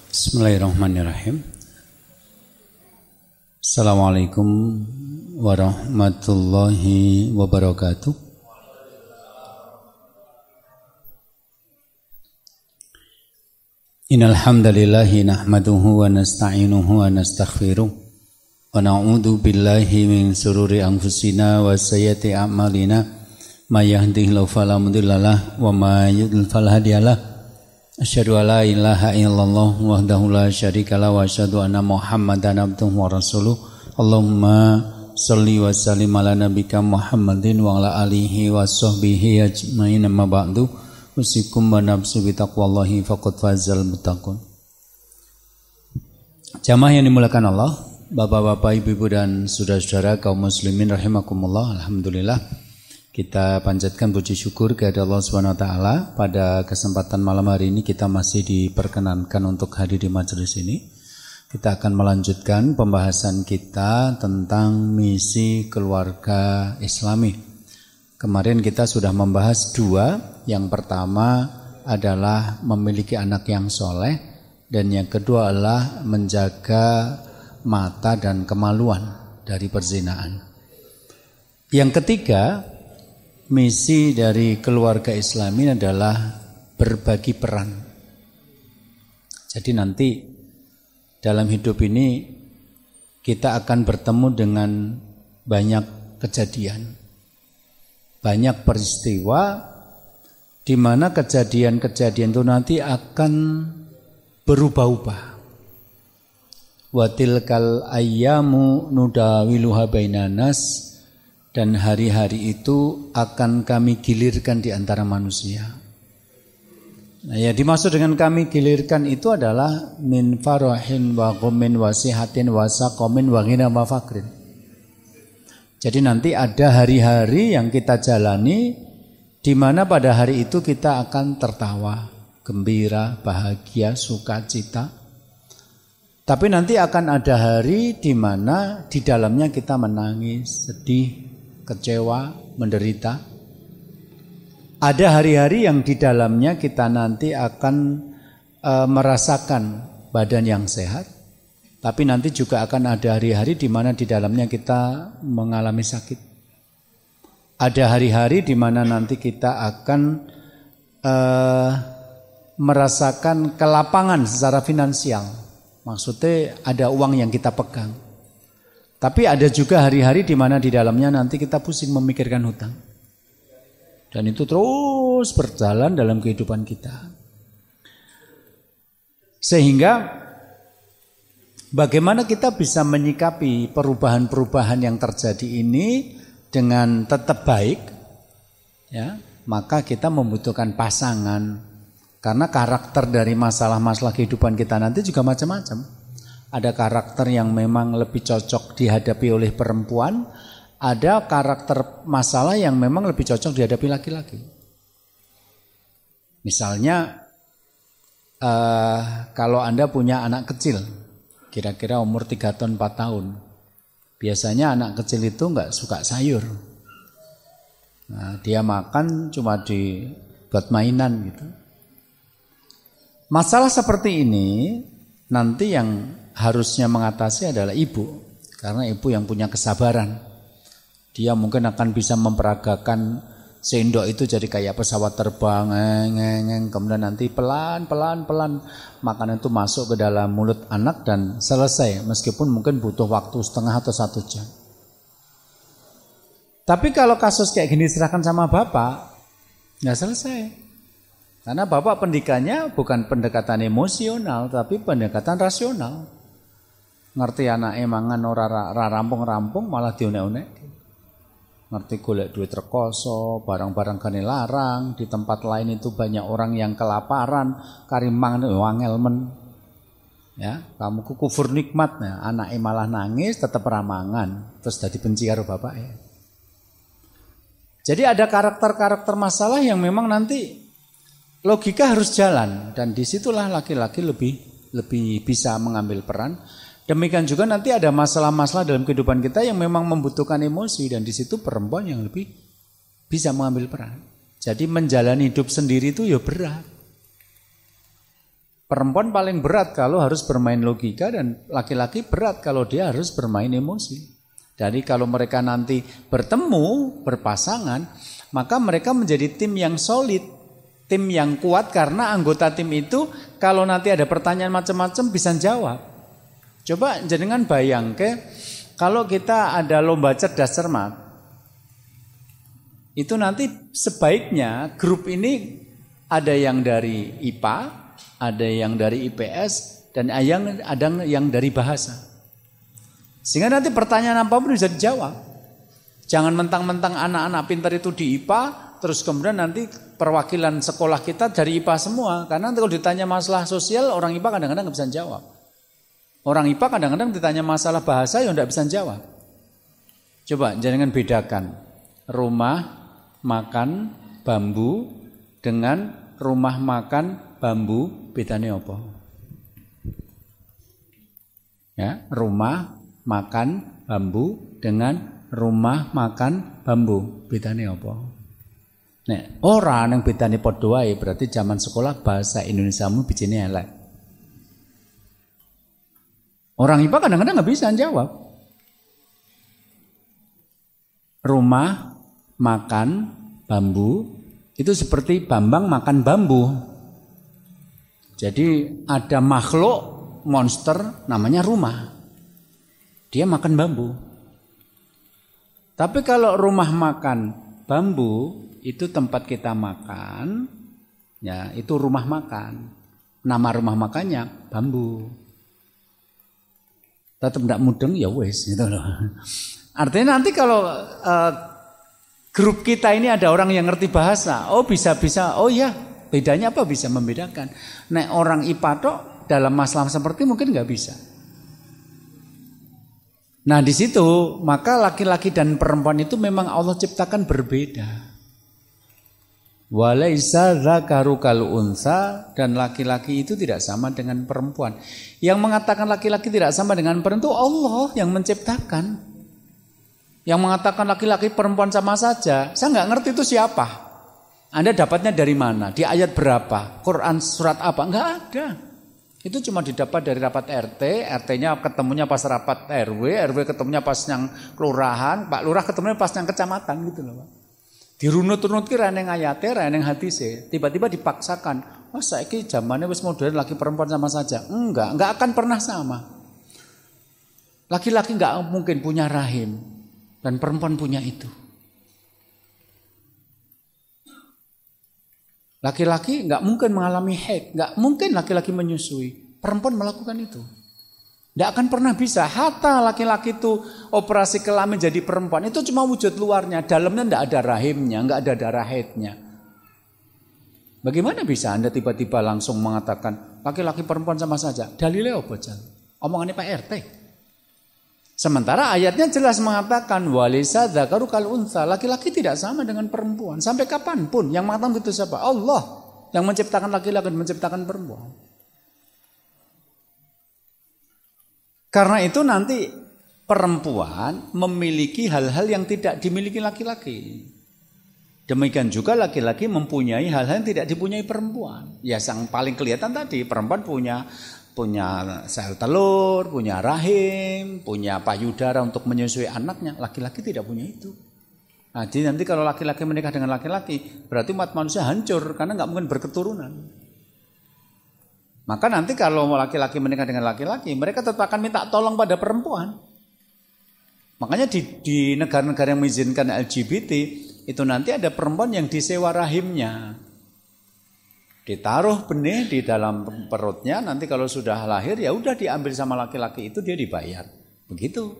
Bismillahirrahmanirrahim. Assalamualaikum warahmatullahi wabarakatuh. Innal hamdalillahi nahmaduhu wa nasta'inuhu wa nastaghfiruh wa na'udzu billahi min shururi anfusina wa sayyiati a'malina may yahdihillahu fala mudhillalah wa may yudlil fala hadiyalah. Asyhadu an la ilaha illallah wahdahu la syarikalah wa asyhadu anna Muhammadan abduhu wa rasuluh. Allahumma shalli wa sallim ala nabiyyika Muhammadin wa ala alihi wa sahbihi ajmain amma ba'du. Usikum wa nafsi bi taqwallahi faqad fazal muttaqun. Jamaah yang dimuliakan Allah, Bapak-bapak, Ibu-ibu dan saudara-saudara kaum muslimin rahimakumullah. Alhamdulillah kita panjatkan puji syukur kepada Allah Subhanahu wa taala. Pada kesempatan malam hari ini kita masih diperkenankan untuk hadir di majelis ini. Kita akan melanjutkan pembahasan kita tentang misi keluarga Islami. Kemarin kita sudah membahas dua. Yang pertama adalah memiliki anak yang soleh, dan yang kedua adalah menjaga mata dan kemaluan dari perzinahan. Yang ketiga, misi dari keluarga Islami adalah berbagi peran. Jadi nanti dalam hidup ini kita akan bertemu dengan banyak kejadian, banyak peristiwa di mana kejadian-kejadian itu nanti akan berubah-ubah. Wa tilkal ayyamu nudawiluha bainan nas. Dan hari-hari itu akan kami gilirkan di antara manusia. Nah, ya dimaksud dengan kami gilirkan itu adalah min farahin wa ghammin wa sihatin wa saqamin wa ghina wa faqrin. Jadi nanti ada hari-hari yang kita jalani di mana pada hari itu kita akan tertawa, gembira, bahagia, sukacita. Tapi nanti akan ada hari di mana di dalamnya kita menangis, sedih, kecewa, menderita. Ada hari-hari yang di dalamnya kita nanti akan merasakan badan yang sehat, tapi nanti juga akan ada hari-hari di mana di dalamnya kita mengalami sakit. Ada hari-hari di mana nanti kita akan merasakan kelapangan secara finansial. Maksudnya ada uang yang kita pegang. Tapi ada juga hari-hari di mana di dalamnya nanti kita pusing memikirkan hutang. Dan itu terus berjalan dalam kehidupan kita. Sehingga bagaimana kita bisa menyikapi perubahan-perubahan yang terjadi ini dengan tetap baik, ya, maka kita membutuhkan pasangan. Karena karakter dari masalah-masalah kehidupan kita nanti juga macam-macam. Ada karakter yang memang lebih cocok dihadapi oleh perempuan, ada karakter masalah yang memang lebih cocok dihadapi laki-laki. Misalnya, kalau Anda punya anak kecil, kira-kira umur 3 tahun 4 tahun, biasanya anak kecil itu nggak suka sayur. Nah, dia makan cuma buat mainan gitu. Masalah seperti ini nanti yang harusnya mengatasi adalah ibu, karena ibu yang punya kesabaran. Dia mungkin akan bisa memperagakan sendok itu jadi kayak pesawat terbang, kemudian nanti pelan makanan itu masuk ke dalam mulut anak dan selesai, meskipun mungkin butuh waktu setengah atau 1 jam. Tapi kalau kasus kayak gini serahkan sama bapak, nggak selesai. Karena bapak pendidikannya bukan pendekatan emosional, tapi pendekatan rasional. Ngerti anake mangan ora rampung-rampung malah dionek-onek. Ngerti golek duit rekoso, barang-barang gane larang, di tempat lain itu banyak orang yang kelaparan, kari mangan wangel men. Ya, kamu kufur nikmat, nah, anake malah nangis tetap ramangan, terus dadi benci karo bapak ya. Jadi ada karakter-karakter masalah yang memang nanti logika harus jalan, dan disitulah laki-laki lebih bisa mengambil peran. Demikian juga nanti ada masalah-masalah dalam kehidupan kita yang memang membutuhkan emosi, dan di situ perempuan yang lebih bisa mengambil peran. Jadi menjalani hidup sendiri itu ya berat. Perempuan paling berat kalau harus bermain logika dan laki-laki berat kalau dia harus bermain emosi. Jadi kalau mereka nanti bertemu, berpasangan, maka mereka menjadi tim yang solid, tim yang kuat karena anggota tim itu kalau nanti ada pertanyaan macam-macam bisa jawab. Coba jenengan bayang kalau kita ada lomba cerdas cermat, itu nanti sebaiknya grup ini ada yang dari IPA, ada yang dari IPS, dan ada yang dari bahasa. Sehingga nanti pertanyaan apapun bisa dijawab. Jangan mentang-mentang anak-anak pintar itu di IPA, terus kemudian nanti perwakilan sekolah kita dari IPA semua. Karena nanti kalau ditanya masalah sosial, orang IPA kadang-kadang nggak bisa jawab. Orang IPA kadang-kadang ditanya masalah bahasa, ya nggak bisa jawab. Coba jangan bedakan rumah makan bambu dengan rumah makan bambu, bedanya apa? Ya, rumah makan bambu dengan rumah makan bambu, bedanya apa? Nah, orang yang bedanya padha wae berarti zaman sekolah bahasa Indonesiamu bijine elek. Orang IPA kadang-kadang nggak bisa jawab. Rumah makan bambu itu seperti Bambang makan bambu. Jadi ada makhluk monster namanya rumah. Dia makan bambu. Tapi kalau rumah makan bambu itu tempat kita makan, ya itu rumah makan. Nama rumah makannya bambu. Tetap tidak mudeng ya wes gitu loh. Artinya nanti kalau grup kita ini ada orang yang ngerti bahasa, oh bisa, oh ya bedanya apa bisa membedakan. Nek orang IPA tok dalam masalah seperti mungkin nggak bisa. Nah di situ maka laki-laki dan perempuan itu memang Allah ciptakan berbeda. Walaisa dzakaru kal unsa, dan laki-laki itu tidak sama dengan perempuan. Yang mengatakan laki-laki tidak sama dengan perempuan itu Allah yang menciptakan. Yang mengatakan laki-laki perempuan sama saja, saya nggak ngerti itu siapa. Anda dapatnya dari mana? Di ayat berapa? Quran surat apa? Nggak ada. Itu cuma didapat dari rapat RT, RT-nya ketemunya pas rapat RW, RW ketemunya pas yang kelurahan, Pak Lurah ketemunya pas yang kecamatan gitu loh Pak. Dirunut-runut kira yang ayatnya, yang hadisnya, tiba-tiba dipaksakan. Oh saiki zamannya wis modern laki perempuan sama saja. Enggak akan pernah sama. Laki-laki enggak mungkin punya rahim dan perempuan punya itu. Laki-laki enggak mungkin mengalami haid, enggak mungkin laki-laki menyusui. Perempuan melakukan itu. Enggak akan pernah bisa. Hatta laki-laki itu operasi kelamin jadi perempuan itu cuma wujud luarnya, dalamnya enggak ada rahimnya, enggak ada darah haidnya. Bagaimana bisa Anda tiba-tiba langsung mengatakan laki-laki perempuan sama saja? Dalilnya apa, Jan? Omongannya Pak RT. Sementara ayatnya jelas mengatakan walisa dzakaru kal unsa, laki-laki tidak sama dengan perempuan. Sampai kapanpun yang mengatakan itu siapa? Allah yang menciptakan laki-laki dan menciptakan perempuan. Karena itu nanti perempuan memiliki hal-hal yang tidak dimiliki laki-laki. Demikian juga laki-laki mempunyai hal-hal yang tidak dipunyai perempuan. Ya yang paling kelihatan tadi perempuan punya sel telur, punya rahim, punya payudara untuk menyusui anaknya. Laki-laki tidak punya itu. Nah, jadi nanti kalau laki-laki menikah dengan laki-laki, berarti umat manusia hancur karena nggak mungkin berketurunan. Maka nanti kalau laki-laki menikah dengan laki-laki, mereka tetap akan minta tolong pada perempuan. Makanya di negara-negara yang mengizinkan LGBT, itu nanti ada perempuan yang disewa rahimnya. Ditaruh benih di dalam perutnya, nanti kalau sudah lahir ya udah diambil sama laki-laki itu dia dibayar. Begitu.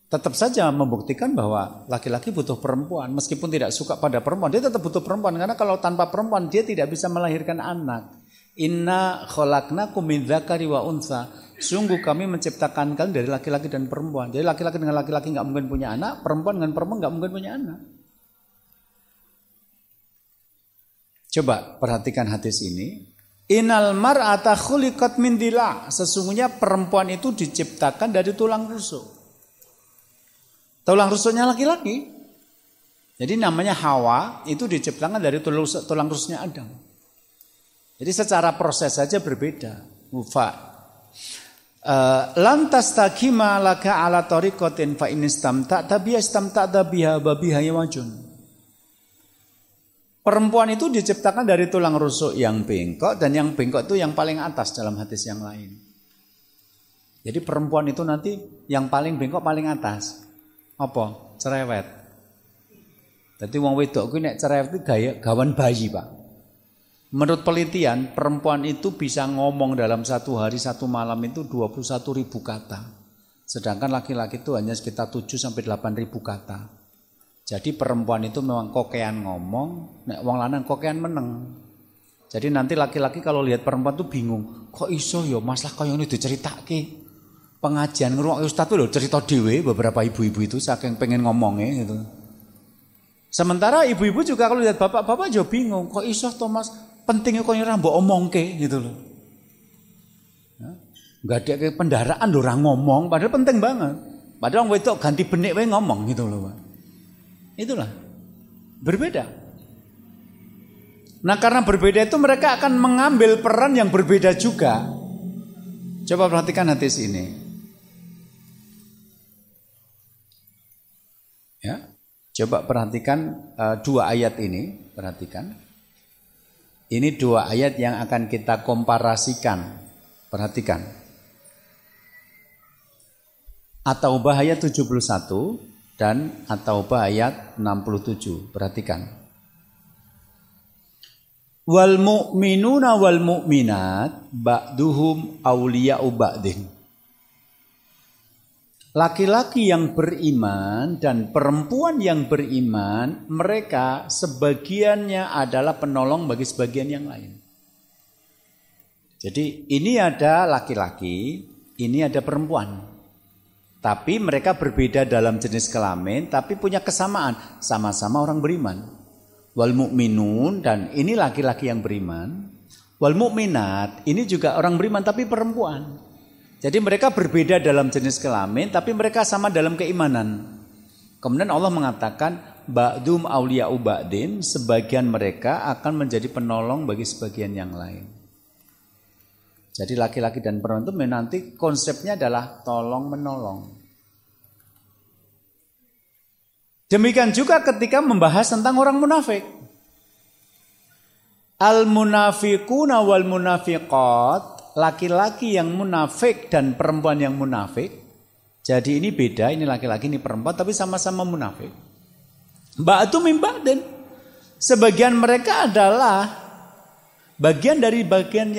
Tetap saja membuktikan bahwa laki-laki butuh perempuan. Meskipun tidak suka pada perempuan, dia tetap butuh perempuan. Karena kalau tanpa perempuan dia tidak bisa melahirkan anak. Inna khalaqnakum min dzakari wa unsa. Sungguh kami menciptakan kalian dari laki-laki dan perempuan. Jadi laki-laki dengan laki-laki nggak mungkin punya anak, perempuan dengan perempuan nggak mungkin punya anak. Coba perhatikan hadis ini. Innal mar'ata khuliqat min dila'. Sesungguhnya perempuan itu diciptakan dari tulang rusuk. Tulang rusuknya laki-laki. Jadi namanya Hawa itu diciptakan dari tulang rusuknya Adam. Jadi secara proses saja berbeda. Lantas taqima laka ala tariqatin fa in istamta'ta biha istamta'ta biha babiha wajun. Perempuan itu diciptakan dari tulang rusuk yang bengkok, dan yang bengkok itu yang paling atas dalam hadis yang lain. Jadi perempuan itu nanti yang paling bengkok paling atas. Apa? Cerewet. Jadi wong wedok kuwi nek cerewet itu gawan bayi, Pak. Menurut penelitian, perempuan itu bisa ngomong dalam satu hari satu malam itu 21.000 kata. Sedangkan laki-laki itu hanya sekitar 7-8.000 kata. Jadi perempuan itu memang kokean ngomong, nek wong lanang kokean meneng. Jadi nanti laki-laki kalau lihat perempuan tuh bingung, kok iso ya masalah kaya ngene diceritake. Pengajian ngrungokke ustaz tuh lho cerita dhewe beberapa ibu-ibu itu saking pengen ngomongnya gitu. Sementara ibu-ibu juga kalau lihat bapak-bapak juga bingung, kok iso Thomas pentingnya kok ora mbok omongke gitu loh. Enggak ada kayak pendaraan lho ora ngomong, padahal penting banget. Padahal wong wedok ganti benik wae ngomong gitu loh, Pak. Itulah. Berbeda. Nah, karena berbeda itu mereka akan mengambil peran yang berbeda juga. Coba perhatikan hadis ini. Ya. Coba perhatikan dua ayat ini, perhatikan. Ini dua ayat yang akan kita komparasikan. Perhatikan. At-Taubah ayat 71 dan At-Taubah ayat 67. Perhatikan. Wal mu'minuna wal mu'minat ba'duhum awliya'u ba'din. Laki-laki yang beriman dan perempuan yang beriman, mereka sebagiannya adalah penolong bagi sebagian yang lain. Jadi ini ada laki-laki, ini ada perempuan. Tapi mereka berbeda dalam jenis kelamin, tapi punya kesamaan, sama-sama orang beriman. Wal mu'minun, dan ini laki-laki yang beriman. Wal mu'minat, ini juga orang beriman tapi perempuan. Jadi mereka berbeda dalam jenis kelamin, tapi mereka sama dalam keimanan. Kemudian Allah mengatakan, ba'dum awliya'u ba'din, sebagian mereka akan menjadi penolong bagi sebagian yang lain. Jadi laki-laki dan perempuan itu nanti konsepnya adalah tolong menolong. Demikian juga ketika membahas tentang orang munafik. Al-munafiquna wal munafiqat, laki-laki yang munafik dan perempuan yang munafik. Jadi ini beda, ini laki-laki, ini perempuan, tapi sama-sama munafik. Ba'du min ba'din. Sebagian mereka adalah bagian dari bagian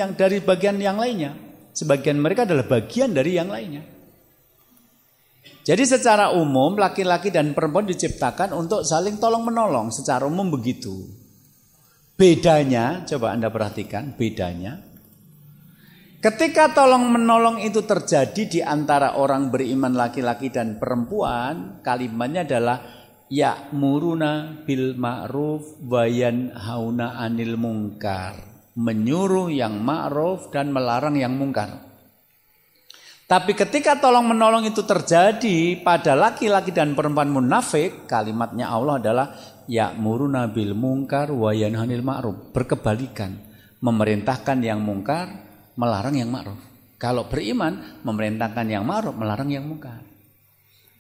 yang lainnya. Sebagian mereka adalah bagian dari yang lainnya. Jadi secara umum laki-laki dan perempuan diciptakan untuk saling tolong menolong. Secara umum begitu. Bedanya, coba Anda perhatikan bedanya. Ketika tolong menolong itu terjadi di antara orang beriman laki-laki dan perempuan, kalimatnya adalah ya'muruna bil ma'ruf wa yanhauna 'anil munkar. Menyuruh yang ma'ruf dan melarang yang mungkar. Tapi ketika tolong menolong itu terjadi pada laki-laki dan perempuan munafik, kalimatnya Allah adalah ya'muruna bil munkar wa yanhanil ma'ruf. Berkebalikan, memerintahkan yang mungkar, melarang yang ma'ruf. Kalau beriman, memerintahkan yang ma'ruf, melarang yang mungkar.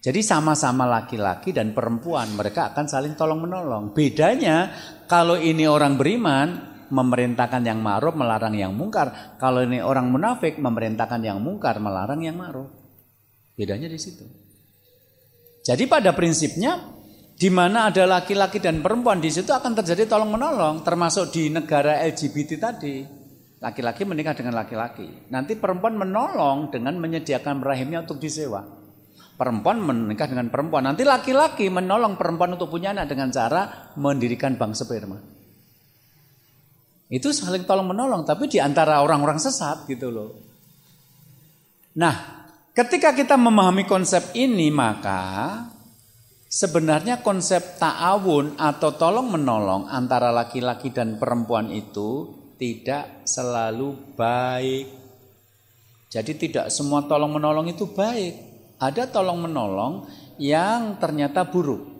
Jadi sama-sama laki-laki dan perempuan, mereka akan saling tolong menolong. Bedanya kalau ini orang beriman, memerintahkan yang ma'ruf, melarang yang mungkar. Kalau ini orang munafik, memerintahkan yang mungkar, melarang yang ma'ruf. Bedanya di situ. Jadi pada prinsipnya, di mana ada laki-laki dan perempuan, di situ akan terjadi tolong menolong, termasuk di negara LGBT tadi. Laki-laki menikah dengan laki-laki. Nanti perempuan menolong dengan menyediakan rahimnya untuk disewa. Perempuan menikah dengan perempuan. Nanti laki-laki menolong perempuan untuk punya anak dengan cara mendirikan bank sperma. Itu saling tolong menolong, tapi di antara orang-orang sesat gitu loh. Nah, ketika kita memahami konsep ini, maka sebenarnya konsep ta'awun atau tolong menolong antara laki-laki dan perempuan itu tidak selalu baik. Jadi tidak semua tolong menolong itu baik. Ada tolong menolong yang ternyata buruk.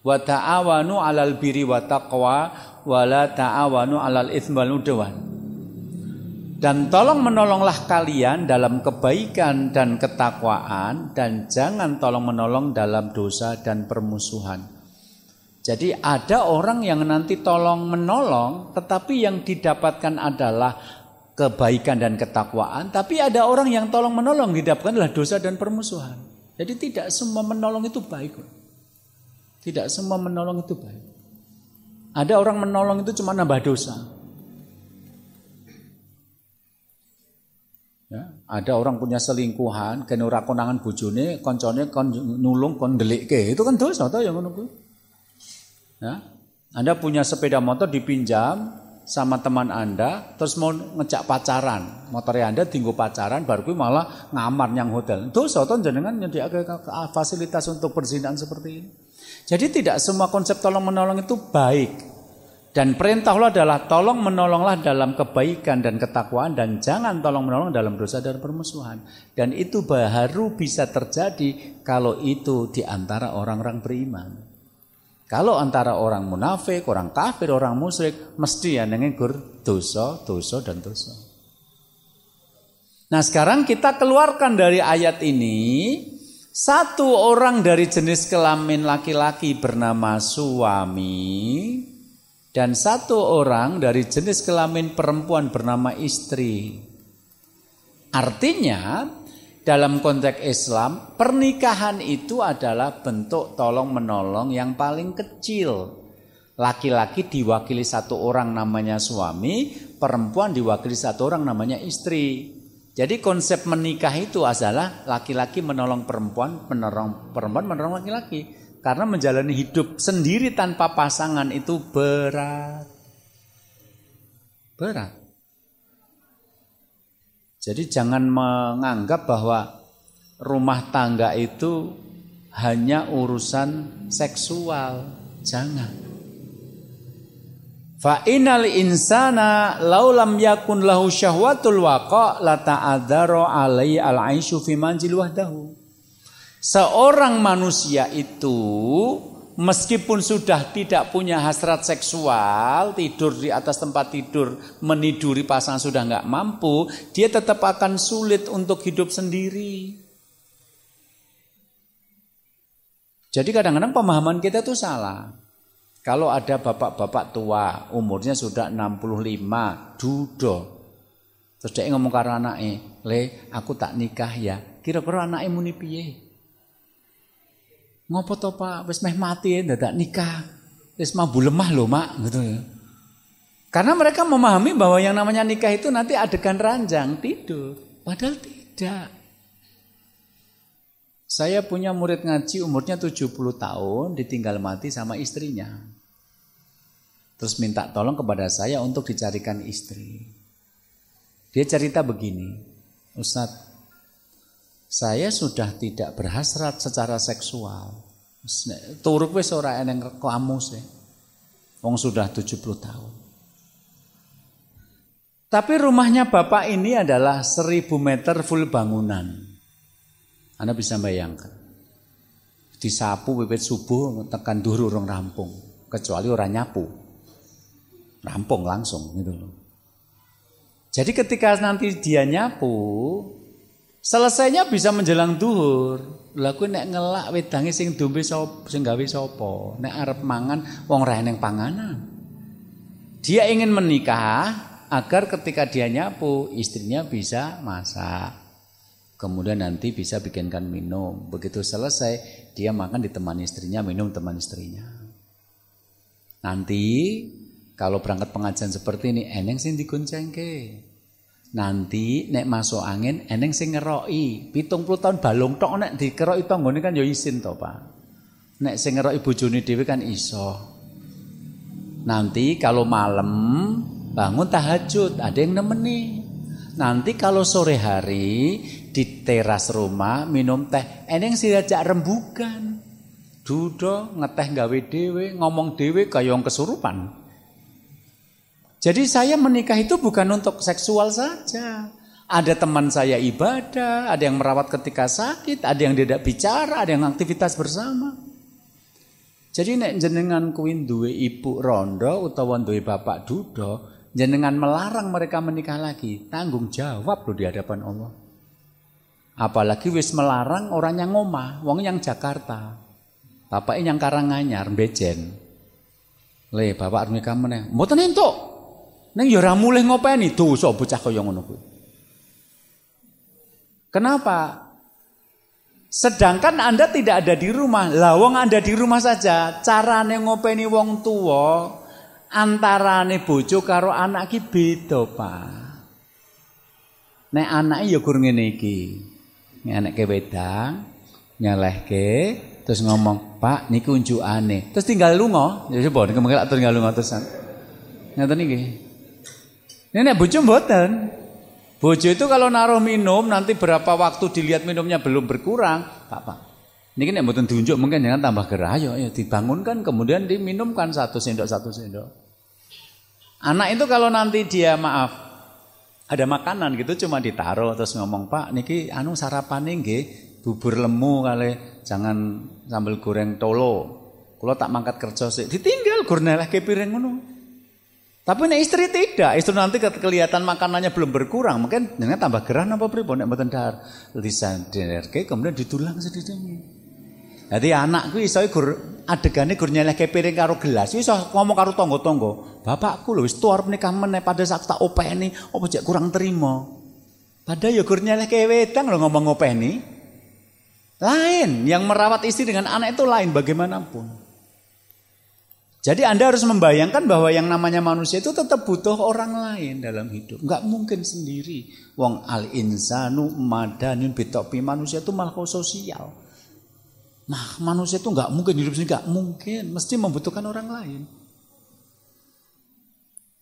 Wa ta'awanu 'alal birri wa taqwa wa la ta'awanu 'alal itsmi wal udwan. Dan tolong menolonglah kalian dalam kebaikan dan ketakwaan, dan jangan tolong menolong dalam dosa dan permusuhan. Jadi ada orang yang nanti tolong menolong, tetapi yang didapatkan adalah kebaikan dan ketakwaan. Tapi ada orang yang tolong menolong, didapatkan adalah dosa dan permusuhan. Jadi tidak semua menolong itu baik. Tidak semua menolong itu baik. Ada orang menolong itu cuma nambah dosa. Ya, ada orang punya selingkuhan, kene ora konangan bojone, koncone kon nulung kon ndelikke. Itu kan dosa toh yang ngono kuwi. Ya. Anda punya sepeda motor dipinjam sama teman Anda, terus mau ngejak pacaran. Motornya Anda tinggal pacaran, baru kuwi malah ngamar nyang hotel. Dosa toh jenengan nyediake fasilitas untuk perzinahan seperti ini. Jadi tidak semua konsep tolong menolong itu baik. Dan perintah Allah adalah tolong menolonglah dalam kebaikan dan ketakwaan, dan jangan tolong menolong dalam dosa dan permusuhan. Dan itu baru bisa terjadi kalau itu di antara orang-orang beriman. Kalau antara orang munafik, orang kafir, orang musyrik, mesti ya nengegur dosa, dosa dan dosa. Nah sekarang kita keluarkan dari ayat ini, satu orang dari jenis kelamin laki-laki bernama suami, dan satu orang dari jenis kelamin perempuan bernama istri. Artinya dalam konteks Islam, pernikahan itu adalah bentuk tolong menolong yang paling kecil. Laki-laki diwakili satu orang namanya suami, perempuan diwakili satu orang namanya istri. Jadi konsep menikah itu adalah laki-laki menolong perempuan, perempuan menolong laki-laki. Karena menjalani hidup sendiri tanpa pasangan itu berat. Berat. Jadi jangan menganggap bahwa rumah tangga itu hanya urusan seksual. Jangan. Fa innal insana law lam yakun lahu syahwatul waqa la ta'adzara alai al-aisyu fi manzil wahdahu. Seorang manusia itu meskipun sudah tidak punya hasrat seksual, tidur di atas tempat tidur, meniduri pasangan sudah nggak mampu, dia tetap akan sulit untuk hidup sendiri. Jadi kadang-kadang pemahaman kita itu salah. Kalau ada bapak-bapak tua, umurnya sudah 65, dudo. Terus dia ngomong karo anake, "Le, aku tak nikah ya." Kira-kira anake muni piye? Ngopo to Pak, wis meh mati dadak nikah. Wis mambu lemah lho Mak, gitu ya. Karena mereka memahami bahwa yang namanya nikah itu nanti adegan ranjang tidur, padahal tidak. Saya punya murid ngaji umurnya 70 tahun ditinggal mati sama istrinya. Terus minta tolong kepada saya untuk dicarikan istri. Dia cerita begini, "Ustadz, saya sudah tidak berhasrat secara seksual. Turuk wis ora eneng kamus. Wong sudah 70 tahun. Tapi rumahnya bapak ini adalah 1000 meter full bangunan. Anda bisa bayangkan. Disapu wiwit subuh tekan dhuwur urung rampung, kecuali orang nyapu. Rampung langsung gitu loh. Jadi ketika nanti dia nyapu, selesainya bisa menjelang duhur. Lah kuwi nek ngelak wedange sing dombe sapa, sing gawe sapa? Nek arep mangan wong ra eneng panganan. Dia ingin menikah agar ketika dia nyapu, istrinya bisa masak. Kemudian nanti bisa bikinkan minum. Begitu selesai, dia makan ditemani istrinya, minum teman istrinya. Nanti kalau berangkat pengajian seperti ini, eneng sing digoncengke. Nanti nek masuk angin eneng sing ngeroki. 70 tahun balung tok nek dikeroki tanggane kan ya isin to, Pak. Nek sing ngeroki bojone dhewe kan iso. Nanti kalau malam bangun tahajud, ada yang nemeni. Nanti kalau sore hari di teras rumah minum teh, eneng sing diajak rembugan. Dudo ngeteh gawe dhewe, ngomong dhewe kaya wong kesurupan. Jadi saya menikah itu bukan untuk seksual saja. Ada teman saya ibadah, ada yang merawat ketika sakit, ada yang tidak bicara, ada yang aktivitas bersama. Jadi nek jenengan kuwi duwe ibu rondo utawa duwe bapak dudo, Jenengan melarang mereka menikah lagi, tanggung jawab loh di hadapan Allah. Apalagi wis melarang orang yang ngomah, wong yang Jakarta. Bapaknya yang Karanganyar, Bejen. Le, bapak nikah meneh. Mboten entuk. Ning ya ora mulih ngopeni dosa bocah kaya ngono kuwi. Kenapa? Sedangkan Anda tidak ada di rumah. Lah wong Anda di rumah saja, carane ngopeni wong tuwa antarane bojo karo anak ki beda, Pak. Nek anake ya gur ngene iki. Anake wedang nyelehke terus ngomong, "Pak, niki unjukane." Terus tinggal lunga. Ya coba nek mengkelak tinggal lunga terusan. Ngoten iki. Nek bojo mboten. Bojo itu kalau naruh minum nanti berapa waktu dilihat minumnya belum berkurang, Pak. Niki nek mboten diunjuk mungkin jangan tambah gerah. Ayo dibangunkan kemudian diminumkan 1 sendok 1 sendok. Anak itu kalau nanti dia ada makanan gitu cuma ditaruh terus ngomong, "Pak, niki sarapane nggih bubur lemu kali jangan sambal goreng tolo. Kula tak mangkat kerja sik." Ditinggal gur nelehke piring ngono. Tapi nek istri tidak, istri nanti kelihatan makanannya belum berkurang, mungkin dengan tambah gerah napa pripun nek mboten dahar. Disanderke kemudian ditulang sedidiknya. Jadi anak kuwi iso gur adegane gur nyelehke piring karo gelas, iso ngomong karo tangga-tangga. "Bapakku lho wis tuwa arep nikah meneh pada sak tak openi, apa jek kurang terima." Padahal ya gur nyelehke wedang lho ngomong ngopeni. Lain, yang merawat istri dengan anak itu lain bagaimanapun. Jadi Anda harus membayangkan bahwa yang namanya manusia itu tetap butuh orang lain dalam hidup. Enggak mungkin sendiri. Wong al-insanu madanun bitopi, manusia itu makhluk sosial. Nah, manusia itu enggak mungkin hidup sendiri, enggak mungkin, mesti membutuhkan orang lain.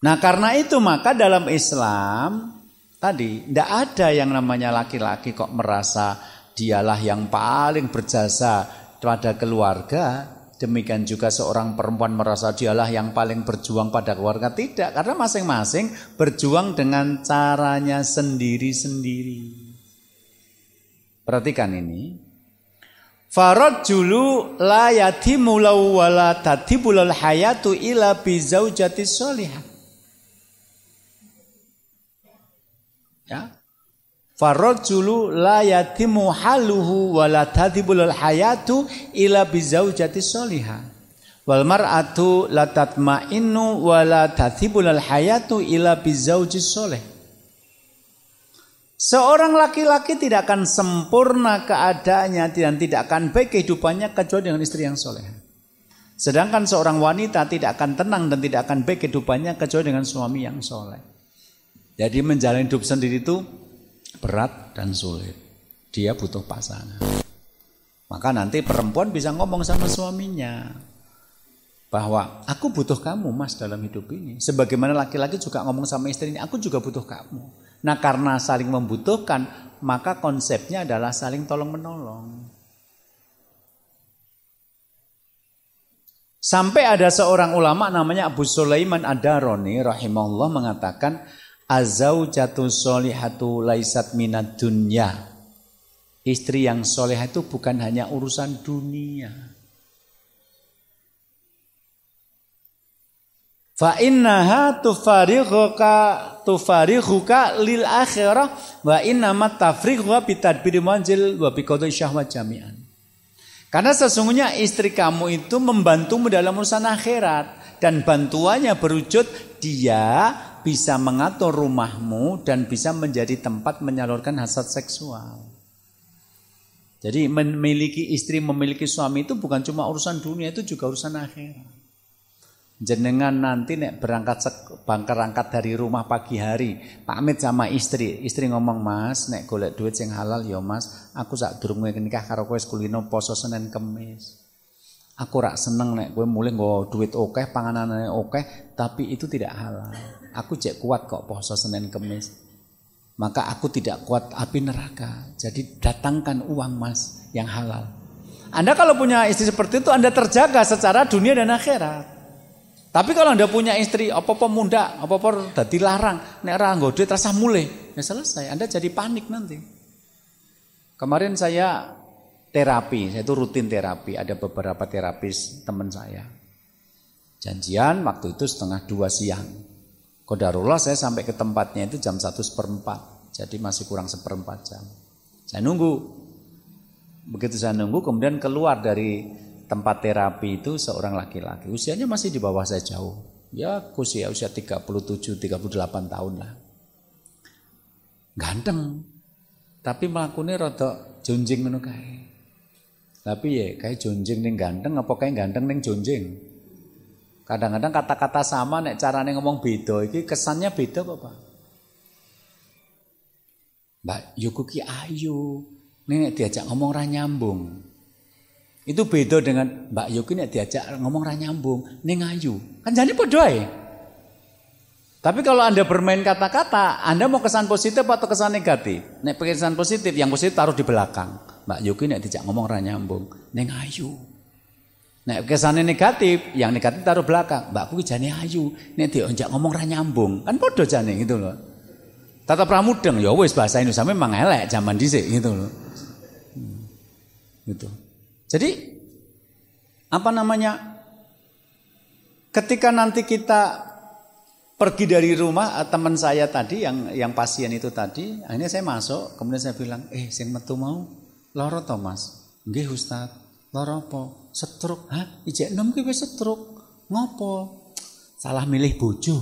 Nah, karena itu maka dalam Islam tadi enggak ada yang namanya laki-laki kok merasa dialah yang paling berjasa pada keluarga. Demikian juga seorang perempuan merasa dialah yang paling berjuang pada keluarga. Tidak, karena masing-masing berjuang dengan caranya sendiri-sendiri. Perhatikan ini. Farajulu la yatimu law wala tatibul hayatu ila bi zaujatis sholihah. Ya. Farajulu la yatimu haluhu wala tadibul hayatu ila bizaujati sholihah wal mar'atu la tatma'innu wala tadibul hayatu ila bizauji sholih. Seorang laki-laki tidak akan sempurna keadaannya dan tidak akan baik kehidupannya kecuali dengan istri yang soleh. Sedangkan seorang wanita tidak akan tenang dan tidak akan baik kehidupannya kecuali dengan suami yang soleh. Jadi menjalani hidup sendiri itu berat dan sulit. Dia butuh pasangan. Maka nanti perempuan bisa ngomong sama suaminya bahwa aku butuh kamu mas dalam hidup ini. Sebagaimana laki-laki juga ngomong sama istrinya, aku juga butuh kamu. Nah karena saling membutuhkan, maka konsepnya adalah saling tolong-menolong. Sampai ada seorang ulama namanya Abu Sulaiman Ad-Darani rahimahullah mengatakan, "Azaujatu sholihatu laisat minad dunya." Istri yang soleh itu bukan hanya urusan dunia. Fa innaha tufarighuka lil akhirah wa innamat tafrighuha bitadbiri manzil wa biqadai syahwat jami'an. Karena sesungguhnya istri kamu itu membantumu dalam urusan akhirat dan bantuannya berwujud dia bisa mengatur rumahmu dan bisa menjadi tempat menyalurkan hasrat seksual. Jadi memiliki istri, memiliki suami itu bukan cuma urusan dunia, itu juga urusan akhirat. Jenengan nanti nek berangkat dari rumah pagi hari, pamit sama istri ngomong, "Mas, nek golek duit sing halal ya Mas, aku sak durunge nikah karo kowe kulino poso Senin Kemis. Aku rak seneng nek kowe mulih nggo duit akeh, panganane akeh, tapi itu tidak halal. Aku jek kuat kok poso Senin Kemis. Maka aku tidak kuat api neraka. Jadi datangkan uang Mas yang halal." Anda kalau punya istri seperti itu, Anda terjaga secara dunia dan akhirat. Tapi kalau Anda punya istri apa-apa munda, apa-apa dadi larang, nek ora nggo duit rasah mulih, ya selesai. Anda jadi panik nanti. Kemarin saya terapi, saya itu rutin terapi, ada beberapa terapis teman saya. Janjian waktu itu 1:30 siang. Qadarullah saya sampai ke tempatnya itu jam 1:04. Jadi masih kurang 1/4 jam. Saya nunggu. Begitu saya nunggu kemudian keluar dari tempat terapi itu seorang laki-laki. Usianya masih di bawah saya jauh. Ya usia 37, 38 tahun lah. Ganteng. Tapi mlakune rada jonjing ngono kae. Tapi ya kayak jonjing ning ganteng apa kayak ganteng ning jonjing. Kadang-kadang kata-kata sama nek carane ngomong beda iki kesannya beda apa, Pak? Mbak Yuku ki ayu. Nek diajak ngomong ra nyambung. Itu beda dengan Mbak Yuki nek diajak ngomong ra nyambung, ning ayu. Kan jane padha ae. Tapi kalau Anda bermain kata-kata, Anda mau kesan positif atau kesan negatif? Nek kesan positif, yang positif taruh di belakang. Mbak Yuki nek diajak ngomong ra nyambung, ning ayu. Nek kesannya negatif, yang negatif taruh belakang. Mbakku jane ayu, nek diajak ngomong ra nyambung. Kan padha jane gitu loh. Tata pramudeng ya wis bahasa Indonesia memang elek zaman dhisik gitu loh. Gitu. Jadi apa namanya? Ketika nanti kita pergi dari rumah, teman saya tadi yang pasien itu tadi, akhirnya saya masuk, kemudian saya bilang, sing metu mau lara to Mas? Nggih Ustaz. Lara apa? Stroke. Hah? Ijek enom ki wis stroke. Ngopo? Salah milih bojo.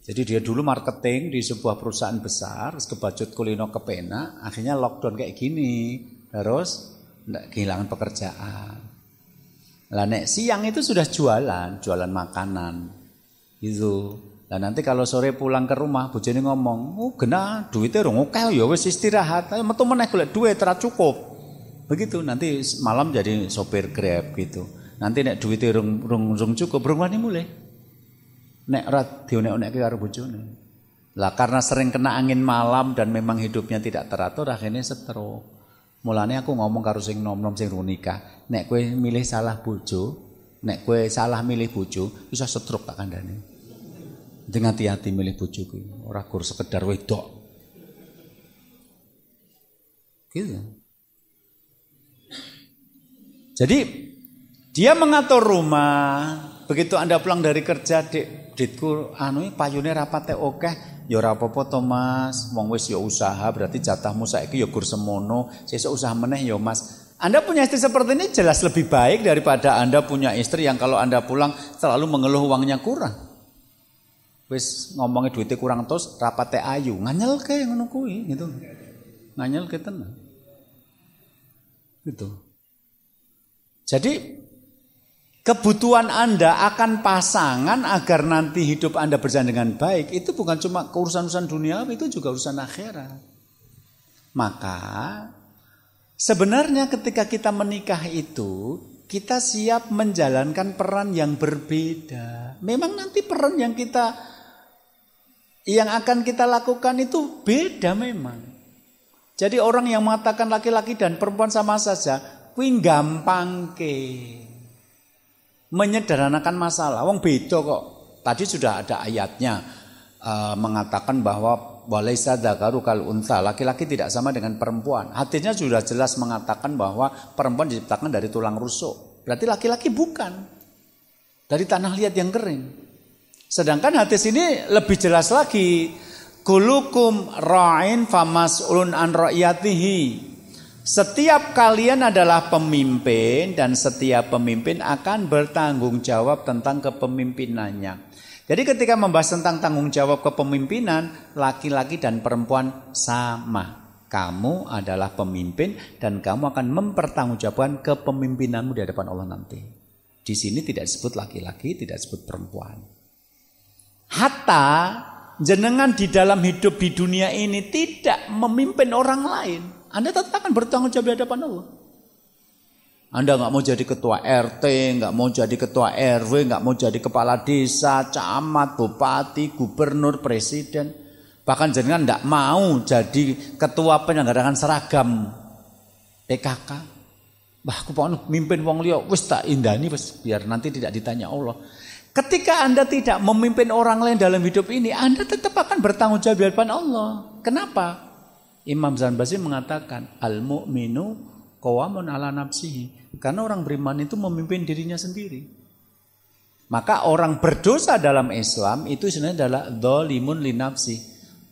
Jadi dia dulu marketing di sebuah perusahaan besar, terus kebacut kulino kepenak, akhirnya lockdown kayak gini. Terus ndak kehilangan pekerjaan. Lah nek siang itu sudah jualan makanan. Gitu. Lah nanti kalau sore pulang ke rumah bojone ngomong, "Oh, genah, duitnya rong akeh ya wis istirahat. Ayo metu meneh golek duit ora cukup." Begitu nanti malam jadi sopir Grab gitu. Nanti nek duitnya rong cukup, rong wani mulih. Nek ora dionek-onekke karo bojone. Lah karena sering kena angin malam dan memang hidupnya tidak teratur akhirnya stroke. Mulane aku ngomong karo sing nom-nom sing nikah, nek kowe milih salah bojo, nek kowe salah milih bojo, bisa stroke tak kandhane. Dengan hati-hati milih bojo kuwi, ora gur sekedar wedok. Gitu. Jadi dia mengatur rumah, begitu Anda pulang dari kerja, ditku payune rapate akeh, ya ora apa-apa to Mas, wong wis ya usaha, berarti jatahmu saiki ya gur semono, sesuk usaha meneh ya Mas. Anda punya istri seperti ini jelas lebih baik daripada Anda punya istri yang kalau Anda pulang selalu mengeluh uangnya kurang. Wis ngomongnya duitnya kurang terus rapate ayu, nganyelke ngono kuwi gitu. Nganyelke tenan. Gitu. Jadi kebutuhan Anda akan pasangan agar nanti hidup Anda berjalan dengan baik itu bukan cuma urusan-urusan dunia, itu juga urusan akhirat. Maka sebenarnya ketika kita menikah itu kita siap menjalankan peran yang berbeda. Memang nanti peran yang akan kita lakukan itu beda memang. Jadi orang yang mengatakan laki-laki dan perempuan sama saja, kuwi gampangke. Menyederhanakan masalah. Wong beda kok. Tadi sudah ada ayatnya mengatakan bahwa walaisa dzakaru kal untha, laki-laki tidak sama dengan perempuan. Hadisnya sudah jelas mengatakan bahwa perempuan diciptakan dari tulang rusuk. Berarti laki-laki bukan dari tanah liat yang kering. Sedangkan hadis ini lebih jelas lagi. Kulukum ra'in famas'ulun an ra'iyatihi. Setiap kalian adalah pemimpin dan setiap pemimpin akan bertanggung jawab tentang kepemimpinannya. Jadi ketika membahas tentang tanggung jawab kepemimpinan, laki-laki dan perempuan sama. Kamu adalah pemimpin dan kamu akan mempertanggungjawabkan kepemimpinanmu di hadapan Allah nanti. Di sini tidak disebut laki-laki, tidak disebut perempuan. Hatta jenengan di dalam hidup di dunia ini tidak memimpin orang lain, Anda tetap akan bertanggung jawab di hadapan Allah. Anda nggak mau jadi ketua RT, nggak mau jadi ketua RW, nggak mau jadi kepala desa, camat, bupati, gubernur, presiden. Bahkan jenengan nggak mau jadi ketua penyelenggaraan seragam PKK. Bah, aku mau mimpin wong liya, wis tak indani wis biar nanti tidak ditanya Allah. Ketika Anda tidak memimpin orang lain dalam hidup ini, Anda tetap akan bertanggung jawab di hadapan Allah. Kenapa? Imam Zanbasri mengatakan al-mu'minu qawamun ala nafsihi. Karena orang beriman itu memimpin dirinya sendiri. Maka orang berdosa dalam Islam itu sebenarnya adalah dzalimun linafsi,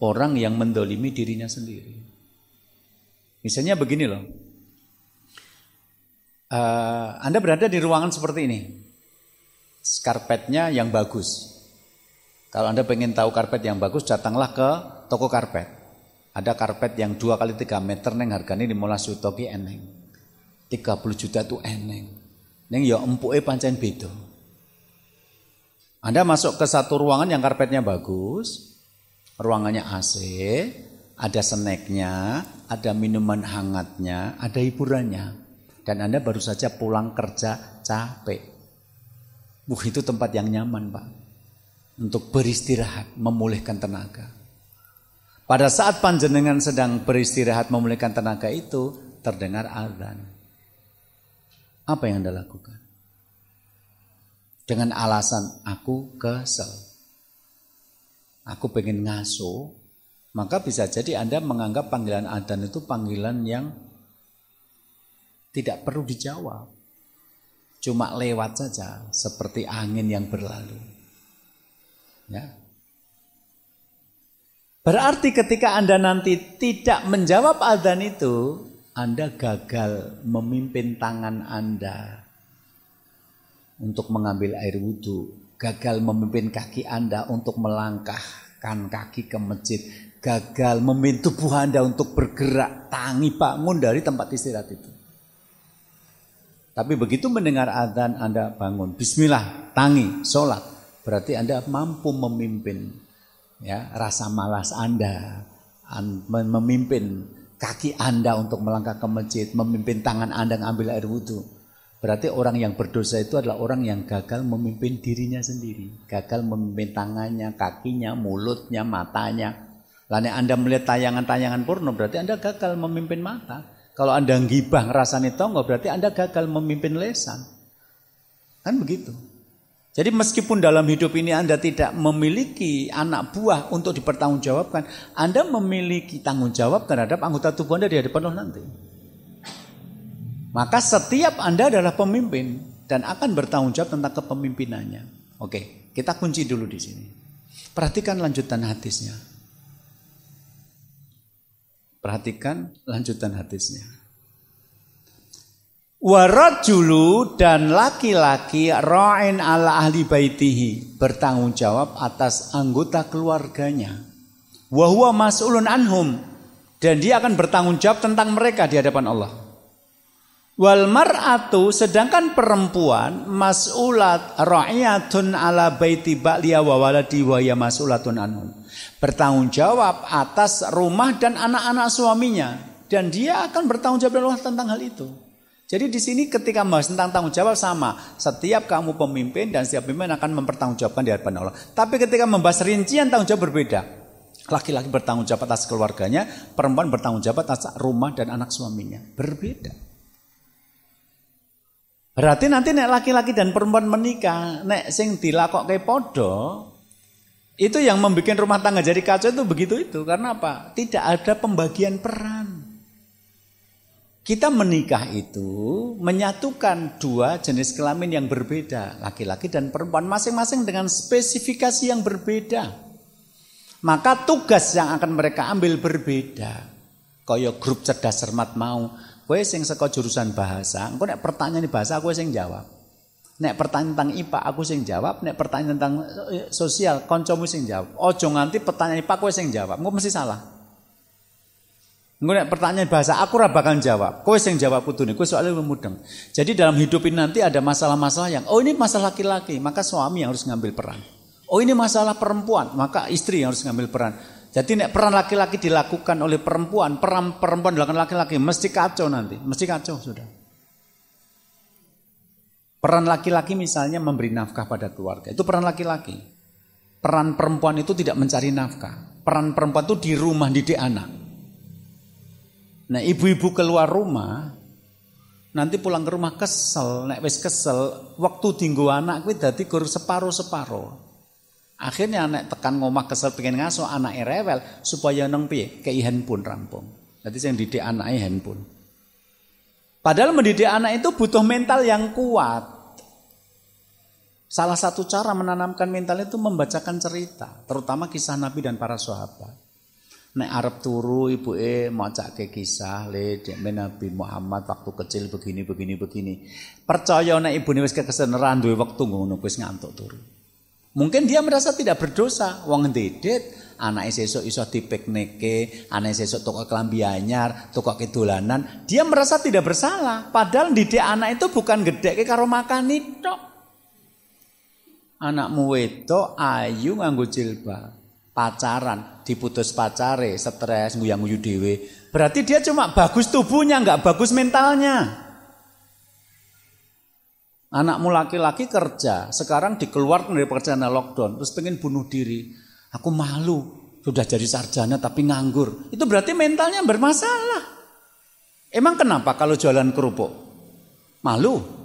orang yang mendolimi dirinya sendiri. Misalnya begini loh, Anda berada di ruangan seperti ini, karpetnya yang bagus. Kalau Anda pengen tahu karpet yang bagus, datanglah ke toko karpet. Ada karpet yang 2 kali 3 meter, neng harganya 15 juta ki eneng, 30 juta itu eneng, neng ya empuke pancen beda. Anda masuk ke satu ruangan yang karpetnya bagus, ruangannya AC, ada snacknya, ada minuman hangatnya, ada hiburannya. Dan Anda baru saja pulang kerja capek. Itu tempat yang nyaman, Pak. Untuk beristirahat, memulihkan tenaga. Pada saat panjenengan sedang beristirahat, memulihkan tenaga itu, terdengar azan. Apa yang Anda lakukan? Dengan alasan aku kesel, aku pengen ngaso, maka bisa jadi Anda menganggap panggilan adzan itu panggilan yang tidak perlu dijawab, cuma lewat saja seperti angin yang berlalu. Ya. Berarti ketika Anda nanti tidak menjawab adzan itu, Anda gagal memimpin tangan Anda untuk mengambil air wudhu, gagal memimpin kaki Anda untuk melangkahkan kaki ke masjid, gagal memimpin tubuh Anda untuk bergerak, tangi bangun dari tempat istirahat itu. Tapi begitu mendengar adzan Anda bangun, bismillah, tangi, sholat, berarti Anda mampu memimpin ya rasa malas Anda, memimpin kaki Anda untuk melangkah ke masjid, memimpin tangan Anda mengambil air wudhu. Berarti orang yang berdosa itu adalah orang yang gagal memimpin dirinya sendiri. Gagal memimpin tangannya, kakinya, mulutnya, matanya. Lalu Anda melihat tayangan-tayangan porno, berarti Anda gagal memimpin mata. Kalau Anda ngibah ngerasani tonggo, berarti Anda gagal memimpin lesan. Kan begitu. Jadi meskipun dalam hidup ini Anda tidak memiliki anak buah untuk dipertanggungjawabkan, Anda memiliki tanggung jawab terhadap anggota tubuh Anda di hadapan Allah nanti. Maka setiap Anda adalah pemimpin dan akan bertanggung jawab tentang kepemimpinannya. Oke, kita kunci dulu di sini. Perhatikan lanjutan hadisnya. Perhatikan lanjutan hadisnya. Warajulu dan laki-laki ra'in ala ahli baitihi, bertanggung jawab atas anggota keluarganya. Wa huwa mas'ulun anhum, dan dia akan bertanggung jawab tentang mereka di hadapan Allah. Wal mar'atu, sedangkan perempuan mas'ulat ra'iyatun ala baiti ba'liya wa waladi wa ya mas'ulatun anhum, bertanggung jawab atas rumah dan anak-anak suaminya, dan dia akan bertanggung jawab tentang hal itu. Jadi di sini ketika membahas tentang tanggung jawab sama, setiap kamu pemimpin dan setiap pemimpin akan mempertanggungjawabkan di hadapan Allah. Tapi ketika membahas rincian tanggung jawab berbeda. Laki-laki bertanggung jawab atas keluarganya, perempuan bertanggung jawab atas rumah dan anak suaminya. Berbeda. Berarti nanti nek laki-laki dan perempuan menikah, nek sing dilakokke padha, itu yang membuat rumah tangga jadi kacau itu begitu itu. Karena apa? Tidak ada pembagian peran. Kita menikah itu menyatukan dua jenis kelamin yang berbeda, laki-laki dan perempuan, masing-masing dengan spesifikasi yang berbeda. Maka tugas yang akan mereka ambil berbeda. Kaya grup cerdas cermat mau, kowe sing saka jurusan bahasa, engko nek pertanyaan bahasa aku sing jawab. Nek pertanyaan tentang IPA aku sing jawab, nek pertanyaan tentang sosial kancamu sing jawab. Ojo nganti pertanyaan IPA kowe sing jawab, engko mesti salah. Engko nek pertanyaan bahasa aku ora bakal jawab. Kowe sing jawab kudune, kowe soalnya mudeng. Jadi dalam hidup ini nanti ada masalah-masalah yang ini masalah laki-laki, maka suami yang harus ngambil peran. Ini masalah perempuan, maka istri yang harus ngambil peran. Jadi nek peran laki-laki dilakukan oleh perempuan, peran perempuan dilakukan laki-laki, mesti kacau nanti, mesti kacau sudah. Peran laki-laki misalnya memberi nafkah pada keluarga, itu peran laki-laki. Peran perempuan itu tidak mencari nafkah. Peran perempuan itu di rumah didik anak. Nah, ibu-ibu keluar rumah, nanti pulang ke rumah kesel, nek wis kesel, waktu tinggu anak kuwi dadi gur separo-separo. Akhirnya anak tekan ngomah kesel pengen ngaso anak rewel supaya neng piye kei handphone rampung. Jadi yang didik anaknya handphone. Padahal mendidik anak itu butuh mental yang kuat. Salah satu cara menanamkan mental itu membacakan cerita, terutama kisah Nabi dan para sahabat. Nek arep turu ibuke macake kisah Nabi Muhammad waktu kecil begini. Percaya nek ibune wis kekeseneran duwe wektu ngono wis ngantuk turu. Mungkin dia merasa tidak berdosa, wong ndedet, anake sesuk iso dipiknike, anake sesuk toko klambi anyar, toko dolanan, dia merasa tidak bersalah. Padahal didik anak itu bukan gedhekke karo makan tok. Anakmu wedok ayu nganggo jilbab, pacaran, diputus pacare, stres, nguyang-nguyu dhewe. Berarti dia cuma bagus tubuhnya, enggak bagus mentalnya. Anakmu laki-laki kerja, sekarang dikeluarkan dari pekerjaan lockdown, terus pengen bunuh diri. Aku malu, sudah jadi sarjana tapi nganggur. Itu berarti mentalnya bermasalah. Emang kenapa kalau jualan kerupuk? Malu?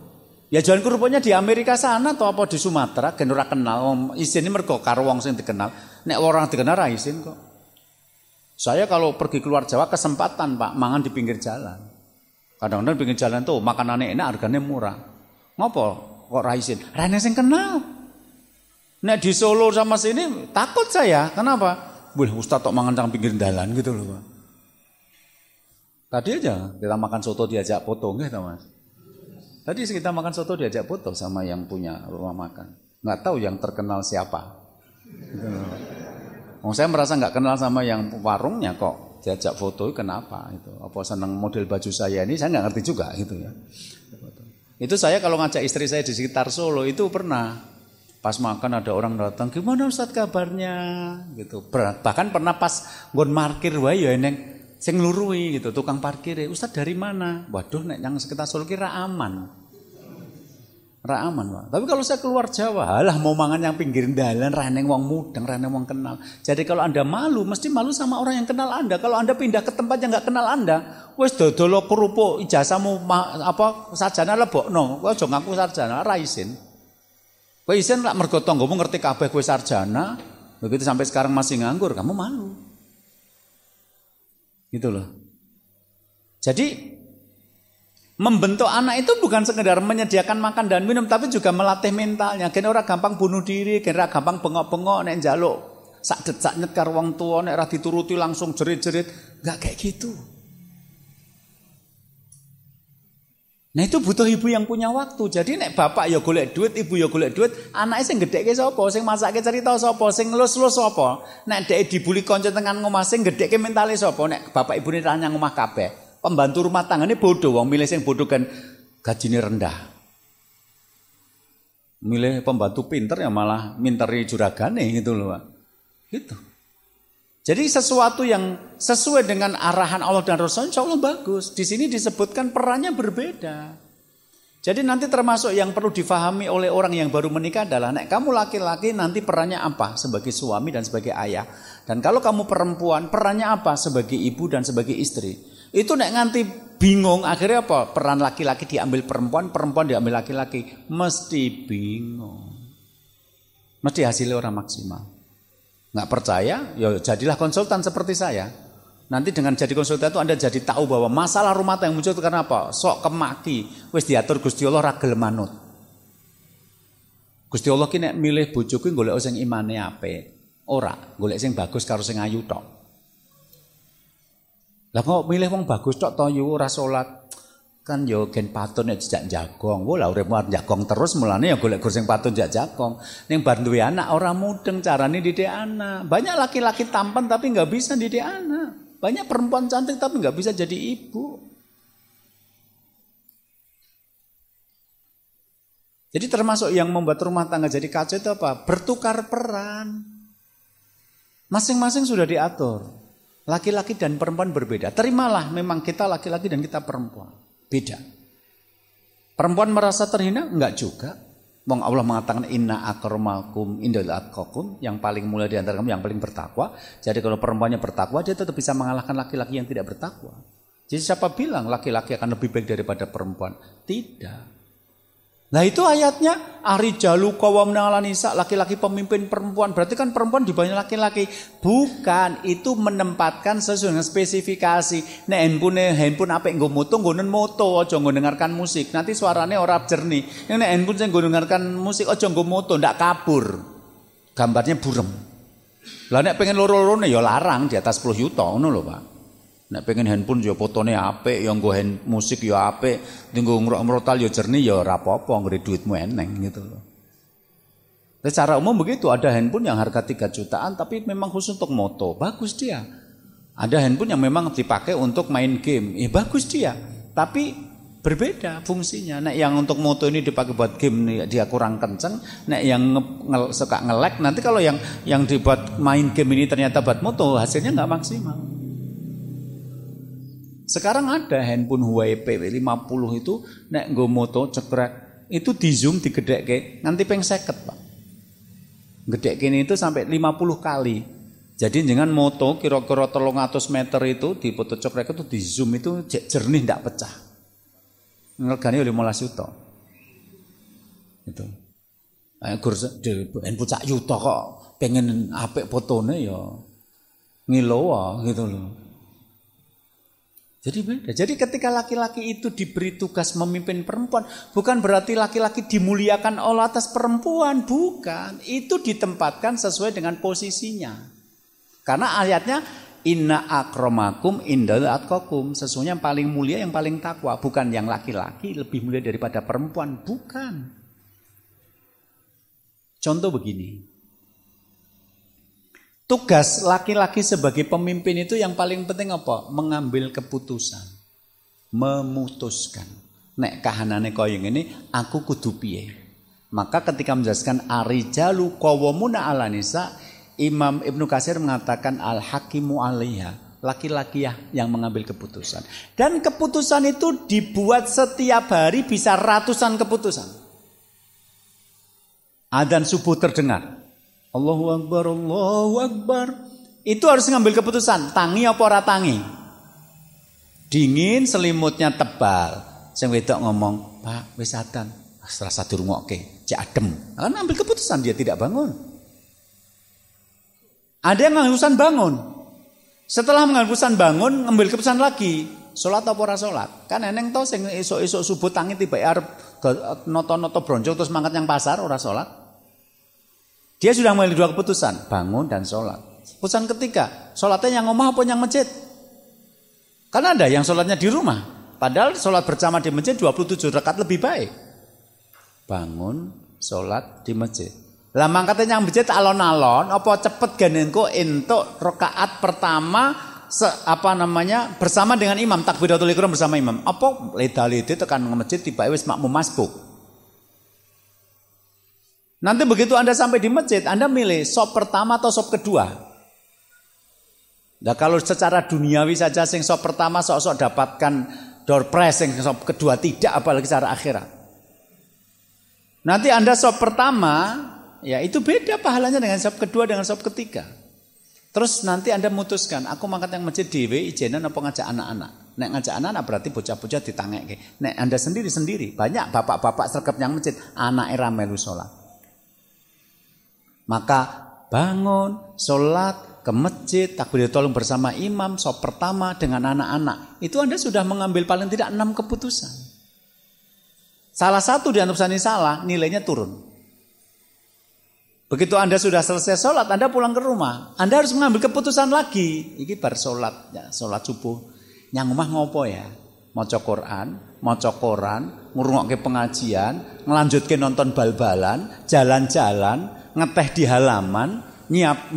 Ya jualan kerupuknya di Amerika sana atau apa di Sumatera, gen ora kenal. Isine mergo karo wong sing dikenal. Nek orang dikenal ra isin kok. Saya kalau pergi keluar Jawa kesempatan Pak, mangan di pinggir jalan. Kadang-kadang di pinggir jalan tuh makanannya enak, harganya murah. Ngopo kok ra isin? Rene sing kenal. Nek di Solo sama sini takut saya. Kenapa? Wih, Ustaz tok mangan nang pinggir dalan gitu loh, Pak. Tadi aja kita makan soto diajak foto nggih ta, Mas? Tadi kita makan soto diajak foto sama yang punya rumah makan. Enggak tahu yang terkenal siapa. Gitu loh. Saya merasa enggak kenal sama yang warungnya kok diajak foto kenapa itu? Apa seneng model baju saya ini saya enggak ngerti juga gitu ya. Itu saya kalau ngajak istri saya di sekitar Solo itu pernah pas makan ada orang datang, gimana Ustaz kabarnya gitu. Bahkan pernah pas nggon parkir wae ya eneng sing nglurui gitu, tukang parkir. Ustaz dari mana? Waduh nek yang sekitar Solo kira aman. Ra aman, Pak. Tapi kalau saya keluar Jawa, halah mau mangan yang pinggir dalan ra eneng wong mudeng, ra eneng wong kenal. Jadi kalau Anda malu, mesti malu sama orang yang kenal Anda. Kalau Anda pindah ke tempat yang enggak kenal Anda, wis dodol kerupuk ijazahmu sarjana lebokno. Kowe aja ngaku sarjana, ra isin. Kowe isin lak mergo tanggamu ngerti kabeh kowe sarjana, begitu sampai sekarang masih nganggur, kamu malu. Gitu loh. Jadi membentuk anak itu bukan sekedar menyediakan makan dan minum, tapi juga melatih mentalnya. Gen ora gampang bunuh diri, gen ora gampang bengok-bengok nek njaluk sak nyet karo wong tuwa, nek ora dituruti langsung jerit-jerit, enggak kayak gitu. Nah itu butuh ibu yang punya waktu. Jadi nek bapak ya golek duit, ibu ya golek duit, anake sing gedhekke sapa, sing masake cerita sapa, sing ngelus-ngelus sapa. Nek dhek dibuli kanca tengan ngomah sing gedhekke mentale sapa, nek bapak ibune tanya ngomah kabeh. Pembantu rumah tanggane bodoh, wong milih sing bodoh kan gajine rendah. Milih pembantu pinter ya malah minteri juragane gitu loh, Pak. Gitu. Jadi sesuatu yang sesuai dengan arahan Allah dan Rasul, insya Allah bagus. Di sini disebutkan perannya berbeda. Jadi nanti termasuk yang perlu difahami oleh orang yang baru menikah adalah, nek kamu laki-laki nanti perannya apa sebagai suami dan sebagai ayah. Dan kalau kamu perempuan, perannya apa sebagai ibu dan sebagai istri. Itu nek nganti bingung, akhirnya apa? Peran laki-laki diambil perempuan, perempuan diambil laki-laki. Mesti bingung. Mesti hasilnya orang maksimal. Nggak percaya, ya jadilah konsultan seperti saya. Nanti dengan jadi konsultan itu Anda jadi tahu bahwa masalah rumah tangga yang muncul itu karena apa? Sok kemaki, wis diatur Gusti Allah ra gelem manut. Gusti Allah ki nek milih bojoku golek sing imane apik. Ora, golek sing bagus karo sing ayu tok. Lah kok milih wong bagus tok to yo ora salat. Kan yo gen patun nek jejak jagong. Wo lah urip jagong terus mulane ya golek gur sing patun jak jagong. Ning bar duwe anak ora mudeng carane didik anak. Banyak laki-laki tampan tapi enggak bisa didik anak. Banyak perempuan cantik tapi enggak bisa jadi ibu. Jadi termasuk yang membuat rumah tangga jadi kacau itu apa? Bertukar peran. Masing-masing sudah diatur. Laki-laki dan perempuan berbeda. Terimalah memang kita laki-laki dan kita perempuan. Beda. Perempuan merasa terhina? Enggak juga. Wong Allah mengatakan inna akramakum indal atqakum, yang paling mulia di antara kamu yang paling bertakwa. Jadi kalau perempuannya bertakwa, dia tetap bisa mengalahkan laki-laki yang tidak bertakwa. Jadi siapa bilang laki-laki akan lebih baik daripada perempuan? Tidak. Nah itu ayatnya arijalu qawwamuna 'alan nisa, laki-laki pemimpin perempuan. Berarti kan perempuan di bawah laki-laki. Bukan, itu menempatkan sesuai dengan spesifikasi. Nek handphone apik nggo moto, nggonen moto, aja nggo dengarkan musik. Nanti suaranya ora jernih. Nek handphone sing nggo dengarkan musik aja nggo moto, ndak kabur. Gambarnya burem. Lah nek pengen loro-lorone ya larang di atas 10 juta ngono lho, Pak. Nek pengen handphone ya fotone apik, ya nggo musik ya apik, nggo ngrok-ngrotal ya jernih ya ora apa-apa, nggre duitmu eneng gitu loh. Secara umum begitu, ada handphone yang harga 3 jutaan tapi memang khusus untuk moto, bagus dia. Ada handphone yang memang dipakai untuk main game, bagus dia. Tapi berbeda fungsinya. Nek yang untuk moto ini dipakai buat game dia kurang kenceng, nek yang suka nge-lag, nanti kalau yang dibuat main game ini ternyata buat moto, hasilnya nggak maksimal. Sekarang ada handphone Huawei P50 itu nek nggo moto cekrek itu di zoom digedekke nganti ping 50, Pak. Gedekke itu sampai 50 kali. Jadi dengan moto kira-kira 300 meter itu di foto cekrek itu di zoom itu jernih ndak pecah. Ngergane 15 juta. Itu. Gur handphone sak juta kok pengen apik fotone ya ngiloa gitu loh. Jadi beda. Jadi ketika laki-laki itu diberi tugas memimpin perempuan, bukan berarti laki-laki dimuliakan oleh atas perempuan, bukan. Itu ditempatkan sesuai dengan posisinya. Karena ayatnya inna akramakum indal atqakum, sesungguhnya yang paling mulia yang paling takwa, bukan yang laki-laki lebih mulia daripada perempuan, bukan. Contoh begini. Tugas laki-laki sebagai pemimpin itu yang paling penting apa? Mengambil keputusan. Memutuskan. Nek kahanane kaya ngene, aku kudu piye? Maka ketika menjelaskan arijalu qawwamuna 'alan nisa, Imam Ibnu Katsir mengatakan al-hakimu 'alaiha. Laki-laki yang mengambil keputusan. Dan keputusan itu dibuat setiap hari bisa ratusan keputusan. Adzan subuh terdengar. Allahu Akbar, Allahu Akbar. Itu harus ngambil keputusan, tangi apa ora tangi. Dingin, selimutnya tebal. Sing wedok ngomong, "Pak, wis adzan." Serasa dirungokke, cek adem. Kan ambil keputusan, dia tidak bangun. Ada yang ngambil keputusan bangun. Setelah mengambil keputusan bangun, ngambil keputusan lagi. Salat apa ora salat? Kan eneng to sing esuk-esuk subuh tangi tiba arep noto-noto bronjong terus mangkat yang pasar ora salat. Dia sudah mengambil 2 keputusan, bangun dan sholat. Keputusan ketiga, sholatnya yang omah apa yang masjid? Karena ada yang sholatnya di rumah. Padahal sholat bersama di masjid 27 rakaat lebih baik. Bangun, sholat di masjid. Lah mangkatnya yang masjid alon-alon, apa cepet ganengko entuk rakaat pertama bersama dengan imam, takbiratul ihram bersama imam. Apa leda-lede tekan masjid tiba wis makmum masbuk. Nanti begitu Anda sampai di masjid, Anda milih sop pertama atau sop kedua. Nah kalau secara duniawi saja sing sop pertama sok-sok dapatkan door prize, sing sop kedua tidak, apalagi secara akhirat. Nanti Anda sop pertama, ya itu beda pahalanya dengan sop kedua dengan sop ketiga. Terus nanti Anda memutuskan, aku mangkat yang masjid dhewe ijenan apa ngajak anak-anak. Nek ngajak anak-anak berarti bocah-bocah ditangekke. Nek Anda sendiri-sendiri, banyak bapak-bapak sregep yang masjid, anake ra melu salat. Maka bangun, sholat, ke masjid, takbiratul bersama imam, sop pertama dengan anak-anak. Itu Anda sudah mengambil paling tidak 6 keputusan. Salah satu di antara ini salah, nilainya turun. Begitu Anda sudah selesai sholat, Anda pulang ke rumah. Anda harus mengambil keputusan lagi. Ini bar sholat, ya, sholat subuh. Yang rumah ngopo ya? Maca Quran, maca koran, ngurungokke pengajian, ngelanjutke nonton bal-balan, jalan-jalan, ngeteh di halaman,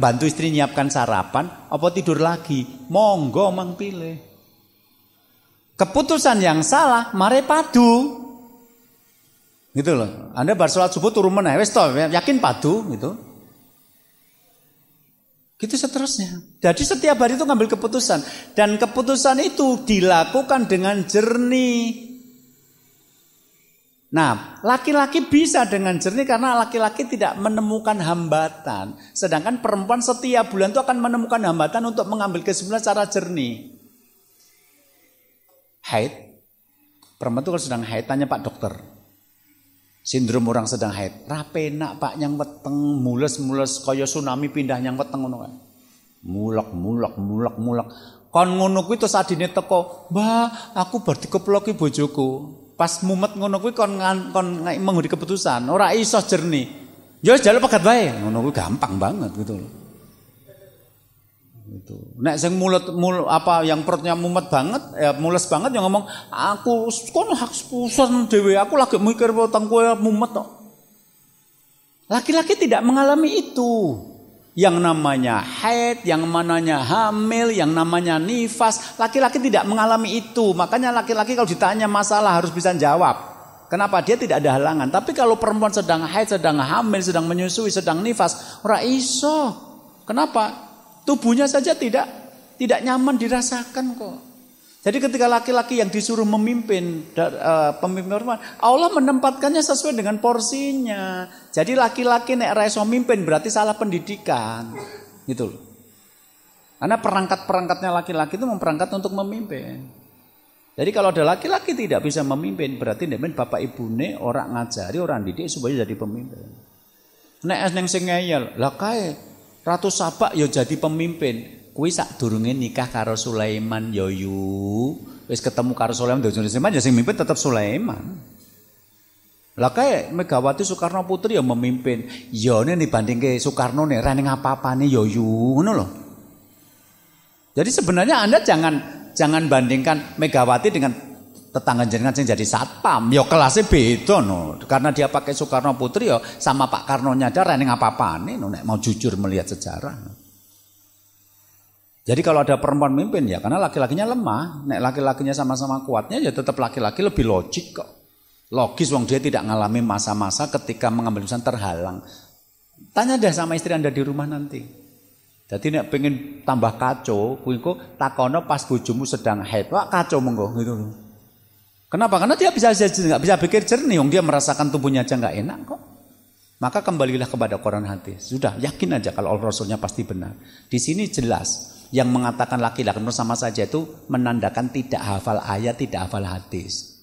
bantu istri nyiapkan sarapan, apa tidur lagi? Monggo mang pilih. Keputusan yang salah, mare padu. Gitu loh. Anda bar salat subuh turun meneh, wis to, yakin padu gitu. Gitu seterusnya. Jadi setiap hari itu ngambil keputusan, dan keputusan itu dilakukan dengan jernih. Nah, laki-laki bisa dengan jernih karena laki-laki tidak menemukan hambatan. Sedangkan perempuan setiap bulan itu akan menemukan hambatan untuk mengambil kesimpulan secara jernih. Haid. Perempuan itu kalau sedang haid, tanya Pak dokter. Sindrom orang sedang haid. Rapenak Pak nyang weteng, mules-mules kaya tsunami pindah nyang weteng ngono kae. Mulek. Kon ngono kuwi terus adine teko, "Mbah, aku bar dikeploki bojoku." Pas mumet ngono kuwi kon mengundi keputusan, ora iso jernih. Ya wis jaluk pegat wae. Ngono kuwi gampang banget gitu loh. Gitu. Nek sing yang perutnya mumet banget, ya mules banget yang ngomong, aku kon haksusan dhewe, aku lagi mikir tentang kowe mumet kok. Laki-laki tidak mengalami itu. Yang namanya haid, yang namanya hamil, yang namanya nifas, laki-laki tidak mengalami itu. Makanya laki-laki kalau ditanya masalah harus bisa jawab. Kenapa? Dia tidak ada halangan. Tapi kalau perempuan sedang haid, sedang hamil, sedang menyusui, sedang nifas, ora iso. Kenapa? Tubuhnya saja tidak nyaman dirasakan kok. Jadi ketika laki-laki yang disuruh memimpin pemimpin perempuan, Allah menempatkannya sesuai dengan porsinya. Jadi laki-laki nek ra iso mimpin berarti salah pendidikan. Gitu loh. Karena perangkat-perangkatnya laki-laki itu memperangkat untuk memimpin. Jadi kalau ada laki-laki tidak bisa memimpin berarti nemen bapak ibune orang ngajari, orang didik supaya jadi pemimpin. Nek neng sing ngeyel, lah kae Ratu Saba ya jadi pemimpin. Kuwi sadurunge nikah karo Sulaiman ya yu. Wis ketemu karo Sulaiman ya sing mimpin tetap Sulaiman. Lah kae Megawati Soekarno Putri ya memimpin. Ya ne dibandingke Soekarno ne ra ning apa-apane ya yu, ngono lho. Jadi sebenarnya Anda jangan bandingkan Megawati dengan tetangga jenengan sing jadi satpam. Ya kelasnya beda no. Karena dia pakai Soekarno Putri ya sama Pak Karnonya ada ra ning apa-apane no nek mau jujur melihat sejarah. Jadi kalau ada perempuan mimpin ya karena laki-lakinya lemah. Nek laki-lakinya sama-sama kuatnya ya tetap laki-laki lebih logik kok. Logis wong dia tidak mengalami masa-masa ketika mengambil keputusan terhalang. Tanya deh sama istri Anda di rumah nanti. Jadi nek pengen tambah kacau, kuwi kok takono pas bojomu sedang haid, wah kacau monggo gitu loh. Kenapa? Karena dia nggak bisa pikir jernih, dia merasakan tubuhnya aja nggak enak kok. Maka kembalilah kepada Quran hadis. Sudah yakin aja kalau Allah Rasulnya pasti benar. Di sini jelas yang mengatakan laki-laki sama saja itu menandakan tidak hafal ayat, tidak hafal hadis.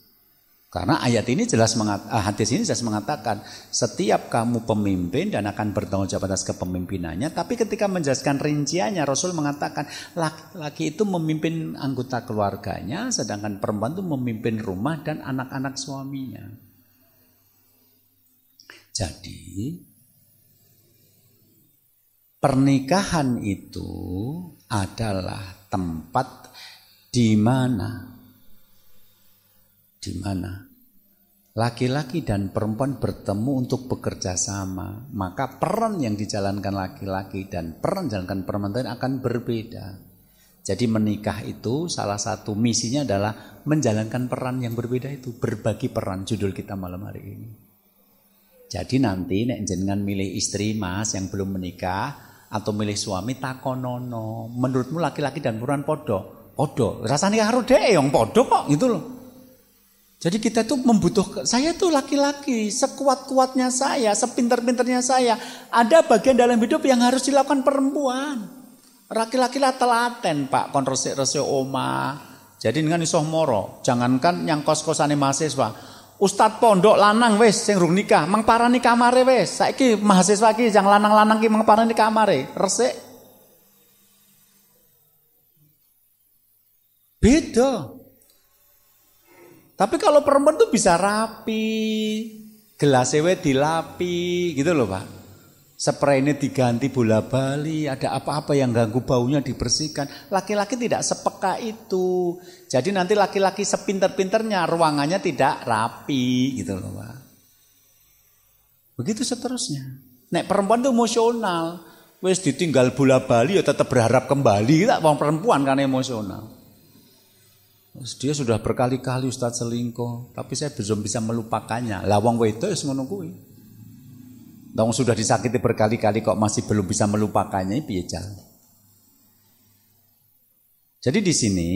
Karena ayat ini hadis ini jelas mengatakan setiap kamu pemimpin dan akan bertanggung jawab atas kepemimpinannya. Tapi ketika menjelaskan rinciannya Rasul mengatakan laki-laki itu memimpin anggota keluarganya, sedangkan perempuan itu memimpin rumah dan anak-anak suaminya. Jadi pernikahan itu adalah tempat di mana laki-laki dan perempuan bertemu untuk bekerja sama, maka peran yang dijalankan laki-laki dan peran dijalankan perempuan akan berbeda. Jadi menikah itu salah satu misinya adalah menjalankan peran yang berbeda itu, berbagi peran, judul kita malam hari ini. Jadi nanti nek jenengan milih istri Mas yang belum menikah atau milih suami takonono, menurutmu laki-laki dan perempuan podo, rasanya karo dhek yang podo kok gitu loh. Jadi kita tuh membutuhkan, saya tuh laki-laki, sekuat-kuatnya saya, sepinter-pinternya saya, ada bagian dalam hidup yang harus dilakukan perempuan. Laki-laki lah telaten Pak, kon resik-resik omah. Jadi dengan iso moro, jangankan yang kos-kosane mahasiswa. Ustad pondok lanang wis sing rung nikah, mang parani kamare wis. Saiki mahasiswa iki yang lanang-lanang ki mang parani kamare, resik. Beda. Tapi kalau perempuan tuh bisa rapi, gelasnya dilapi, gitu loh Pak. Spray ini diganti bola bali, ada apa-apa yang ganggu baunya dibersihkan. Laki-laki tidak sepeka itu. Jadi nanti laki-laki sepinter-pinternya ruangannya tidak rapi, gitu loh Pak. Begitu seterusnya. Nek perempuan tuh emosional, wes ditinggal bola bali ya tetap berharap kembali, tak wong perempuan kan emosional. Dia sudah berkali-kali Ustadz selingkuh, tapi saya belum bisa melupakannya. Lah wong wedok wis ngono kuwi. Wong sudah disakiti berkali-kali kok masih belum bisa melupakannya, piye jan. Jadi di sini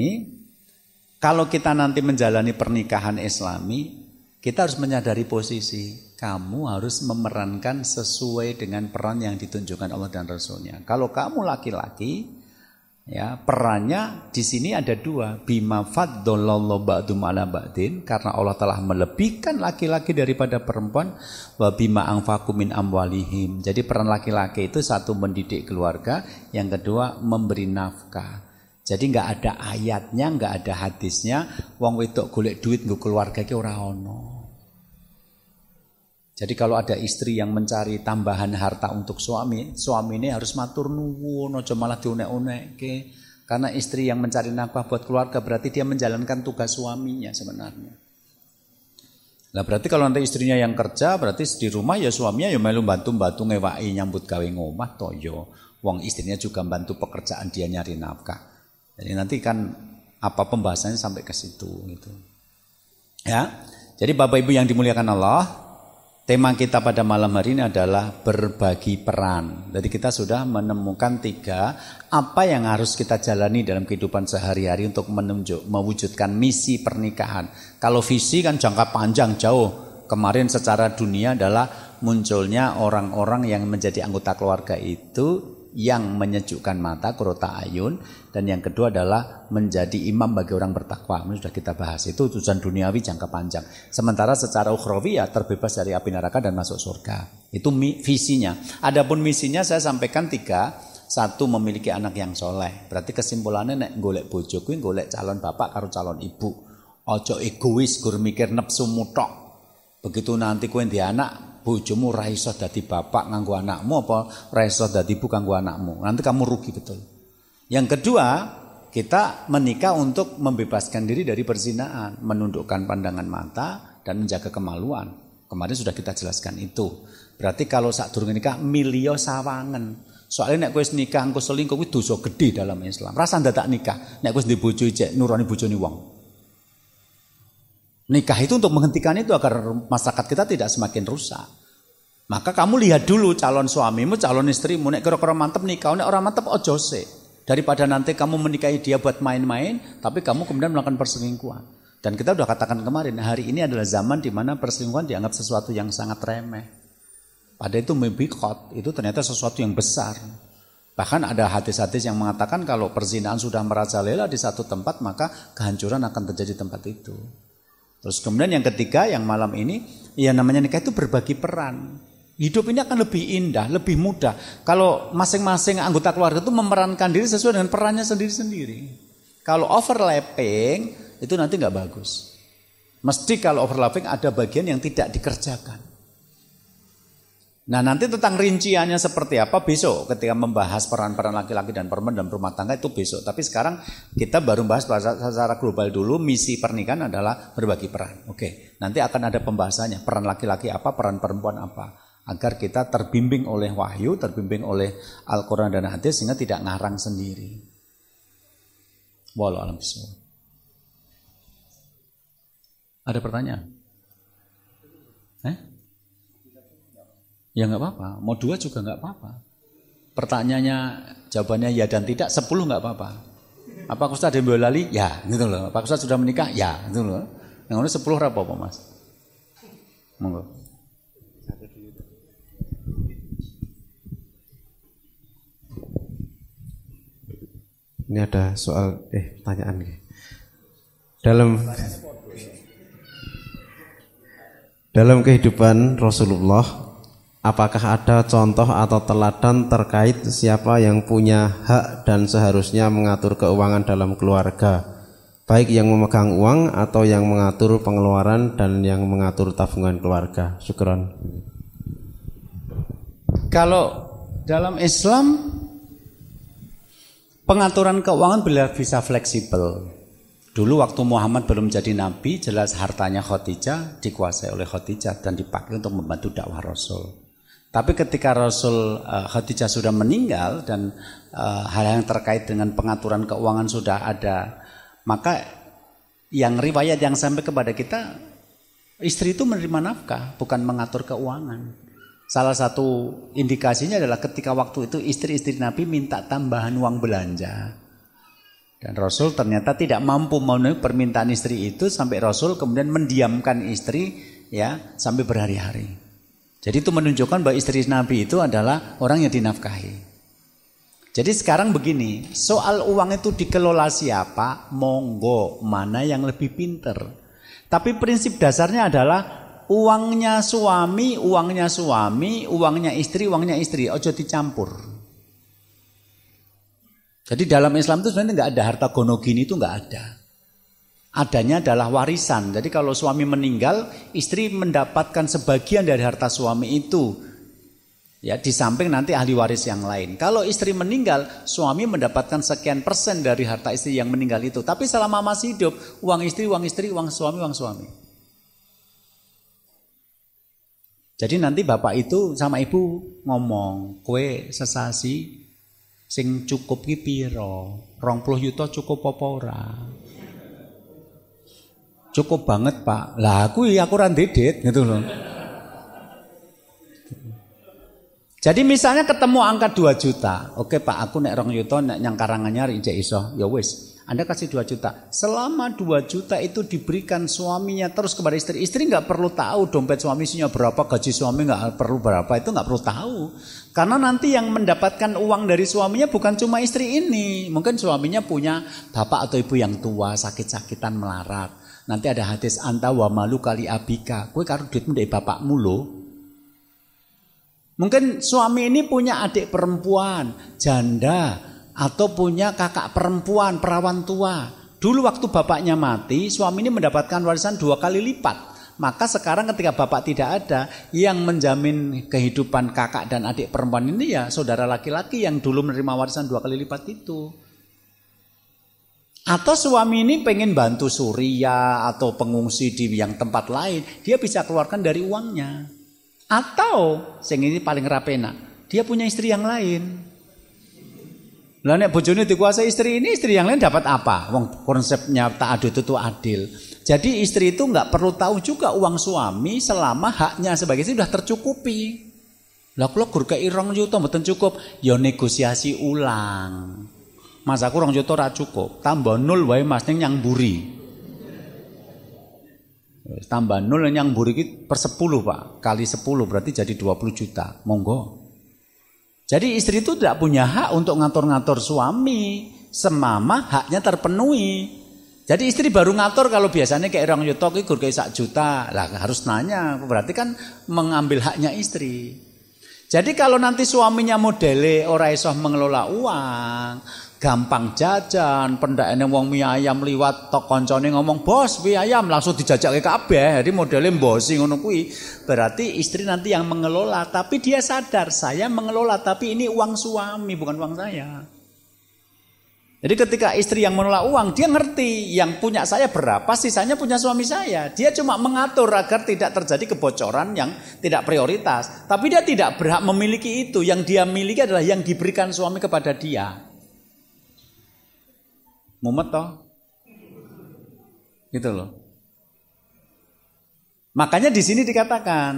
kalau kita nanti menjalani pernikahan Islami, kita harus menyadari posisi. Kamu harus memerankan sesuai dengan peran yang ditunjukkan Allah dan Rasulnya. Kalau kamu laki-laki, Ya, perannya di sini ada dua, bima faddalallahu ba'dum ala ba'din, karena Allah telah melebihkan laki-laki daripada perempuan, wa bima anfaqu min amwalihim. Jadi peran laki-laki itu satu mendidik keluarga, yang kedua memberi nafkah. Jadi enggak ada ayatnya, enggak ada hadisnya, wong wedok golek duit nggo keluarga iki ora ono. Jadi kalau ada istri yang mencari tambahan harta untuk suami ini harus matur nuwun, aja malah dionek-onekke. Karena istri yang mencari nafkah buat keluarga berarti dia menjalankan tugas suaminya sebenarnya. Nah berarti kalau nanti istrinya yang kerja, berarti di rumah ya suaminya ya melu bantu-bantu ngewaki nyambut gawe ngomah toyo. Wong istrinya juga bantu pekerjaan dia nyari nafkah. Jadi nanti kan apa pembahasannya sampai ke situ gitu. Ya. Jadi Bapak Ibu yang dimuliakan Allah, tema kita pada malam hari ini adalah berbagi peran. Jadi kita sudah menemukan 3 apa yang harus kita jalani dalam kehidupan sehari-hari untuk mewujudkan misi pernikahan. Kalau visi kan jangka panjang jauh. Kemarin secara dunia adalah munculnya orang-orang yang menjadi anggota keluarga itu yang menyejukkan mata, qurrata ayun, dan yang kedua adalah menjadi imam bagi orang bertakwa. Ini sudah kita bahas. Itu tujuan duniawi jangka panjang. Sementara secara ukhrawi ya terbebas dari api neraka dan masuk surga. Itu visinya. Adapun misinya saya sampaikan 3. 1, memiliki anak yang soleh. Berarti kesimpulannya nek golek bojo kuwi golek calon bapak karo calon ibu. Ojo egois gur mikir nepsu mutok. Begitu nanti kowe ndek anak, bojomu ora iso dadi bapak nganggo anakmu apa ora iso dadi ibu kanggo anakmu. Nanti kamu rugi betul. Yang kedua, kita menikah untuk membebaskan diri dari perzinaan, menundukkan pandangan mata dan menjaga kemaluan. Kemarin sudah kita jelaskan itu. Berarti kalau sak durung nikah milio sawangen. Soalnya nek kowe nikah engko selingkuh kuwi dosa gede dalam Islam. Rasa ndadak nikah, nek kowe ndek bojo ijek nurani bojone wong. Nikah itu untuk menghentikan itu agar masyarakat kita tidak semakin rusak. Maka kamu lihat dulu calon suamimu, calon istrimu. Nek kira-kira mantep nikah, nek orang mantep ojo sik. Daripada nanti kamu menikahi dia buat main-main, tapi kamu kemudian melakukan perselingkuhan. Dan kita sudah katakan kemarin, hari ini adalah zaman di mana perselingkuhan dianggap sesuatu yang sangat remeh. Padahal itu mebikot, itu ternyata sesuatu yang besar. Bahkan ada hadis-hadis yang mengatakan kalau perzinahan sudah merajalela di satu tempat, maka kehancuran akan terjadi di tempat itu. Terus kemudian yang ketiga, yang malam ini, ya namanya nikah itu berbagi peran. Hidup ini akan lebih indah, lebih mudah. Kalau masing-masing anggota keluarga itu memerankan diri sesuai dengan perannya sendiri-sendiri. Kalau overlapping, itu nanti nggak bagus. Mesti kalau overlapping ada bagian yang tidak dikerjakan. Nah nanti tentang rinciannya seperti apa besok ketika membahas peran-peran laki-laki dan perempuan dalam rumah tangga itu besok. Tapi sekarang kita baru bahas secara global dulu, misi pernikahan adalah berbagi peran. Oke, nanti akan ada pembahasannya, peran laki-laki apa, peran perempuan apa. Agar kita terbimbing oleh wahyu, terbimbing oleh Al-Quran dan hadis sehingga tidak ngarang sendiri. Wallahu a'lam bishawab. Ada pertanyaan? Ya nggak apa-apa, mau 2 juga nggak apa-apa. Pertanyaannya, jawabannya ya dan tidak, 10 nggak apa-apa. Apakah Ustaz ada yang lali? Ya, gitu loh. Apakah Ustaz sudah menikah? Ya, gitu loh. Yang 10 apa Mas? Monggo. Ini ada soal pertanyaan nih. Dalam kehidupan Rasulullah, apakah ada contoh atau teladan terkait siapa yang punya hak dan seharusnya mengatur keuangan dalam keluarga, baik yang memegang uang atau yang mengatur pengeluaran dan yang mengatur tabungan keluarga? Syukran. Kalau dalam Islam pengaturan keuangan bisa fleksibel. Dulu waktu Muhammad belum jadi nabi, jelas hartanya Khadijah dikuasai oleh Khadijah dan dipakai untuk membantu dakwah Rasul. Tapi ketika Khadijah sudah meninggal dan hal yang terkait dengan pengaturan keuangan sudah ada, maka yang riwayat yang sampai kepada kita, istri itu menerima nafkah, bukan mengatur keuangan. Salah satu indikasinya adalah ketika waktu itu istri-istri Nabi minta tambahan uang belanja. Dan Rasul ternyata tidak mampu memenuhi permintaan istri itu sampai Rasul kemudian mendiamkan istri ya sampai berhari-hari. Jadi itu menunjukkan bahwa istri Nabi itu adalah orang yang dinafkahi. Jadi sekarang begini, soal uang itu dikelola siapa, monggo, mana yang lebih pinter. Tapi prinsip dasarnya adalah uangnya suami, uangnya istri, ojo dicampur. Jadi dalam Islam itu sebenarnya nggak ada harta gono gini, itu nggak ada. Adanya adalah warisan. Jadi kalau suami meninggal, istri mendapatkan sebagian dari harta suami itu. Ya, di samping nanti ahli waris yang lain. Kalau istri meninggal, suami mendapatkan sekian persen dari harta istri yang meninggal itu. Tapi selama masih hidup, uang istri, uang suami. Jadi nanti bapak itu sama ibu ngomong, kowe sesasi sing cukup ki piro? 20 juta cukup apa ora? Cukup banget, Pak. Lah aku ora ndedet gitu loh. Jadi misalnya ketemu angka 2 juta. Oke Pak, aku nek 2 juta nek nyang Karanganyar ijek iso. Ya wis, Anda kasih 2 juta. Selama 2 juta itu diberikan suaminya terus kepada istri. Istri nggak perlu tahu dompet suami isinya berapa, gaji suami nggak perlu berapa, itu nggak perlu tahu. Karena nanti yang mendapatkan uang dari suaminya bukan cuma istri ini. Mungkin suaminya punya bapak atau ibu yang tua, sakit-sakitan melarat. Nanti ada hadis anta wa malu kali abika. Kowe karo duitmu ndek bapakmu lho. Mungkin suami ini punya adik perempuan, janda, atau punya kakak perempuan, perawan tua. Dulu waktu bapaknya mati, suami ini mendapatkan warisan 2 kali lipat. Maka sekarang ketika bapak tidak ada, yang menjamin kehidupan kakak dan adik perempuan ini ya saudara laki-laki yang dulu menerima warisan 2 kali lipat itu. Atau suami ini pengen bantu Suria atau pengungsi di yang tempat lain, dia bisa keluarkan dari uangnya. Atau sing ini paling rapena, dia punya istri yang lain. Lah nek bojone dikuasai istri ini, istri yang lain dapat apa? Wong konsepnya ta'adud itu adil. Jadi istri itu nggak perlu tahu juga uang suami selama haknya sebagai istri sudah tercukupi. Lah kula gur kei 2 juta mboten cukup, ya negosiasi ulang. Mas aku 2 juta ora cukup, tambah 0 wae Mas ning nyang mburi. Tambah 0 yang mburi iki per 10 Pak. Kali 10 berarti jadi 20 juta. Monggo. Jadi istri itu tidak punya hak untuk ngatur-ngatur suami semama haknya terpenuhi. Jadi istri baru ngatur kalau biasanya kayak 2 juta iki gur kayak 1 juta. Lah harus nanya, berarti kan mengambil haknya istri. Jadi kalau nanti suaminya modele ora iso mengelola uang, gampang jajan, pendakane wong mie ayam liwat tok koncone ngomong, "Bos, mie ayam," langsung dijajake kabeh. Jadi modele mbosi ngono kuwi. Berarti istri nanti yang mengelola, tapi dia sadar saya mengelola tapi ini uang suami bukan uang saya. Jadi ketika istri yang mengelola uang, dia ngerti yang punya saya berapa, sisanya punya suami saya. Dia cuma mengatur agar tidak terjadi kebocoran yang tidak prioritas. Tapi dia tidak berhak memiliki itu. Yang dia miliki adalah yang diberikan suami kepada dia. Mumet toh? Gitu loh. Makanya di sini dikatakan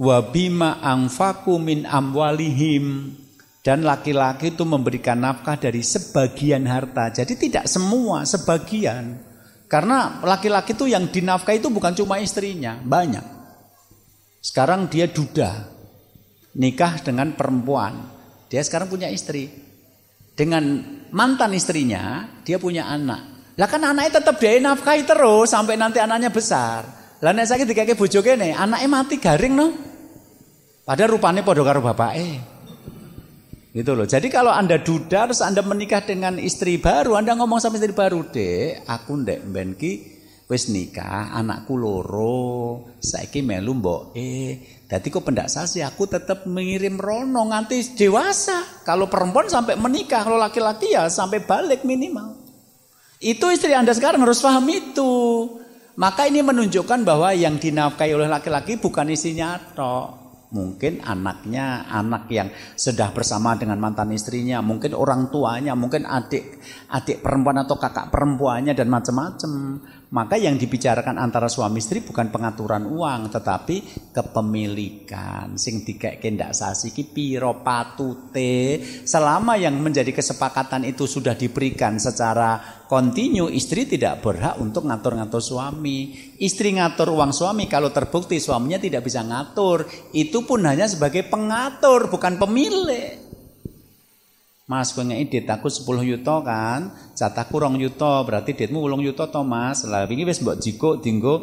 wa bima anfaqu min amwalihim, dan laki-laki itu memberikan nafkah dari sebagian harta. Jadi tidak semua, sebagian. Karena laki-laki itu yang dinafkahi itu bukan cuma istrinya, banyak. Sekarang dia duda, nikah dengan perempuan. Dia sekarang punya istri. Dengan mantan istrinya, dia punya anak. Lah kan anaknya tetap dia nafkahi terus sampai nanti anaknya besar. Lah nek saiki dikake bojo kene, anaknya mati garing no. Padahal rupane padha karo bapake. Gitu loh. Jadi kalau Anda duda terus Anda menikah dengan istri baru, Anda ngomong sama istri baru, "Dek, aku ndek mben ki wis nikah, anakku loro, saiki melu mboke. Dadi kok pendak sasi aku tetap mengirim rono nganti dewasa. Kalau perempuan sampai menikah, kalau laki-laki ya sampai balik minimal." Itu istri Anda sekarang harus paham itu. Maka ini menunjukkan bahwa yang dinafkahi oleh laki-laki bukan istrinya tok. Mungkin anaknya, anak yang sudah bersama dengan mantan istrinya, mungkin orang tuanya, mungkin adik perempuan atau kakak perempuannya dan macam-macam. Maka yang dibicarakan antara suami istri bukan pengaturan uang, tetapi kepemilikan. Sing dikeke ndak sasi ki piro patute. Selama yang menjadi kesepakatan itu sudah diberikan secara kontinu, istri tidak berhak untuk ngatur-ngatur suami. Istri ngatur uang suami kalau terbukti suaminya tidak bisa ngatur, itu pun hanya sebagai pengatur, bukan pemilik. Mas kowe ngeki dit aku 10 yuta kan, jatahku 2 yuta, berarti ditmu 8 yuta to Mas. Lah wingi wis mbok jikuk dienggo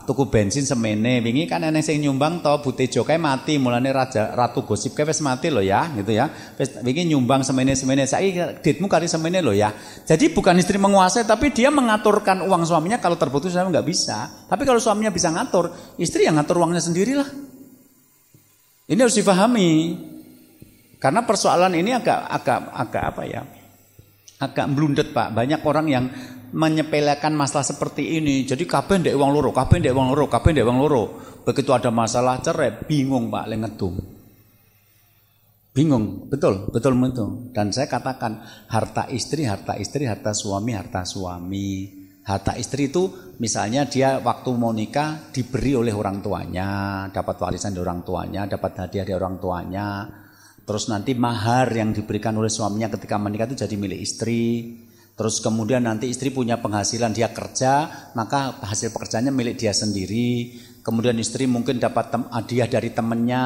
tuku bensin semene. Wingi kan eneng sing nyumbang to Butejo kae mati, mulane Ratu Gosip kae wis mati lho ya, gitu ya. Wis wingi nyumbang semene-semene. Saiki ditmu kari semene lho ya. Jadi bukan istri menguasai tapi dia mengaturkan uang suaminya kalau terputus sama enggak bisa. Tapi kalau suaminya bisa ngatur, istri yang ngatur uangnya sendirilah. Ini harus difahami. Karena persoalan ini agak apa ya? Agak blundet, Pak. Banyak orang yang menyepelekan masalah seperti ini. Jadi kabeh ndek wong loro, kabeh ndek wong loro, kabeh ndek wong loro. Begitu ada masalah cerai, bingung Pak, ngedum. Bingung, betul. Dan saya katakan harta istri, harta suami. Harta istri itu misalnya dia waktu mau nikah diberi oleh orang tuanya, dapat warisan dari orang tuanya, dapat hadiah dari orang tuanya. Terus nanti mahar yang diberikan oleh suaminya ketika menikah itu jadi milik istri. Terus kemudian nanti istri punya penghasilan, dia kerja, maka hasil pekerjaannya milik dia sendiri. Kemudian istri mungkin dapat hadiah dari temannya,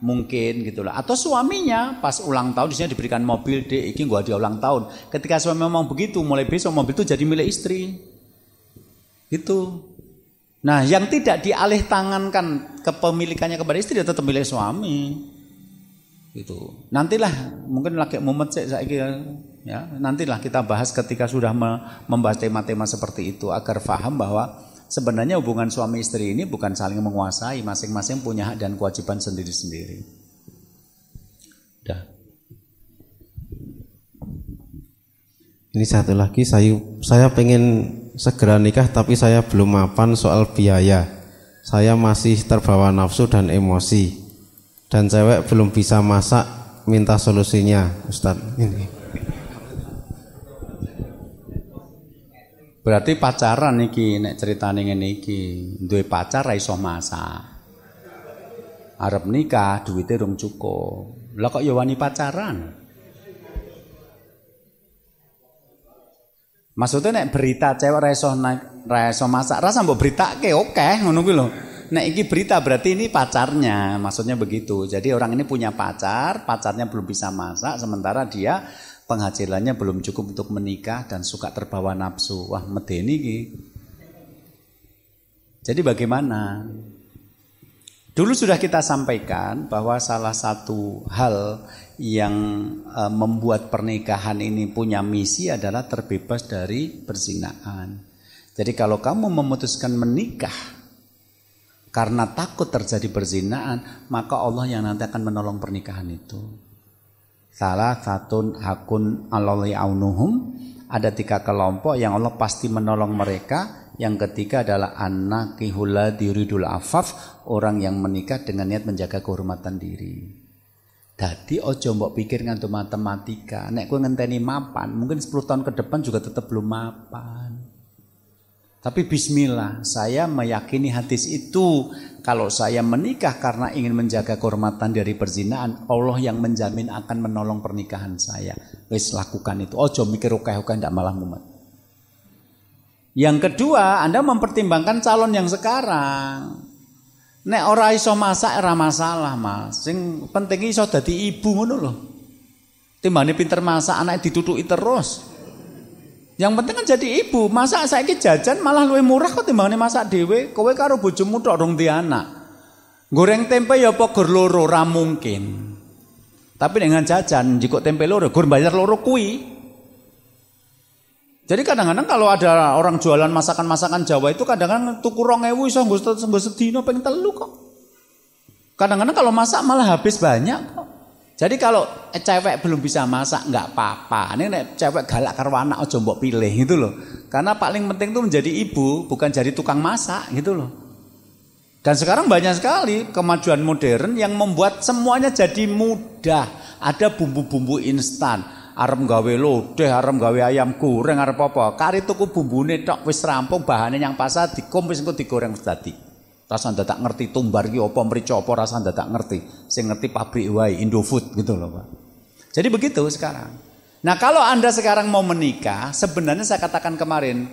mungkin gitulah. Atau suaminya pas ulang tahun disini diberikan mobil, dek iki gua hadiah ulang tahun. Ketika suami ngomong begitu, mulai besok mobil itu jadi milik istri. Gitu. Nah, yang tidak dialih tangankan kepemilikannya kepada istri tetap milik suami. Gitu. Nantilah mungkin lagi momen saiki ya, nantilah kita bahas ketika sudah membahas tema-tema seperti itu agar paham bahwa sebenarnya hubungan suami istri ini bukan saling menguasai, masing-masing punya hak dan kewajiban sendiri-sendiri. Dah. Ini satu lagi, saya pengen segera nikah tapi saya belum mapan soal biaya. Saya masih terbawa nafsu dan emosi. Dan cewek belum bisa masak, minta solusinya, Ustadz. Ini. Berarti pacaran iki, nek ceritane ngene iki, duwe pacar ra iso masak. Arep nikah, duwite rung cukup. Lah kok ya wani pacaran? Maksudnya nek berita cewek ra iso masak, rasa mbok beritake oke, ngono kuwi lho. Nek iki berita berarti ini pacarnya, maksudnya begitu. Jadi orang ini punya pacar, pacarnya belum bisa masak, sementara dia penghasilannya belum cukup untuk menikah dan suka terbawa nafsu. Wah, medeni iki. Jadi bagaimana? Dulu sudah kita sampaikan bahwa salah satu hal yang membuat pernikahan ini punya misi adalah terbebas dari perzinahan. Jadi kalau kamu memutuskan menikah karena takut terjadi perzinahan, maka Allah yang nanti akan menolong pernikahan itu. Salah satu hakun Allahi aunuhum, ada 3 kelompok yang Allah pasti menolong mereka. Yang ketiga adalah annakihul ladzi yuridul afaf, orang yang menikah dengan niat menjaga kehormatan diri. Dadi ojo mbok pikir ngantuk matematika. Nek kowe ngenteni mapan, mungkin 10 tahun ke depan juga tetap belum mapan. Tapi bismillah, saya meyakini hadis itu. Kalau saya menikah karena ingin menjaga kehormatan dari perzinahan, Allah yang menjamin akan menolong pernikahan saya. Wis lakukan itu. Ojo mikir ukeh-ukeh ndak malah mumet. Yang kedua, Anda mempertimbangkan calon yang sekarang. Nek ora iso masak ora masalah, Mas. Sing penting iso dadi ibu ngono lho. Timbane pinter masak anak ditutuki terus. Yang penting kan jadi ibu. Masak saiki jajan malah luwih murah kok timbangane masak dhewe. Kowe karo bojomu tok rong di anak. Goreng tempe ya apa gur loro ra mungkin. Tapi dengan jajan jiko tempe loro gur bayar loro kuwi. Jadi kadang-kadang kalau ada orang jualan masakan-masakan Jawa itu kadang-kadang tuku 2.000 iso nggo sedina ping 3 kok. Kadang-kadang kalau masak malah habis banyak kok. Jadi kalau cewek belum bisa masak nggak apa-apa. Ini nek cewek galak karo anak aja mbok pilih gitu loh. Karena paling penting itu menjadi ibu, bukan jadi tukang masak gitu loh. Dan sekarang banyak sekali kemajuan modern yang membuat semuanya jadi mudah. Ada bumbu-bumbu instan. Arep gawe lodeh, arep gawe ayam goreng, arep apa? Kari tuku bumbune tok wis rampung, bahane yang pasar dikumpis engko digoreng wis dadi. Rasa ndak ngerti tumbar ki apa mrica apa rasa ndak ngerti. Sing ngerti pabrik wae Indofood gitu loh, Pak. Jadi begitu sekarang. Nah, kalau Anda sekarang mau menikah, sebenarnya saya katakan kemarin,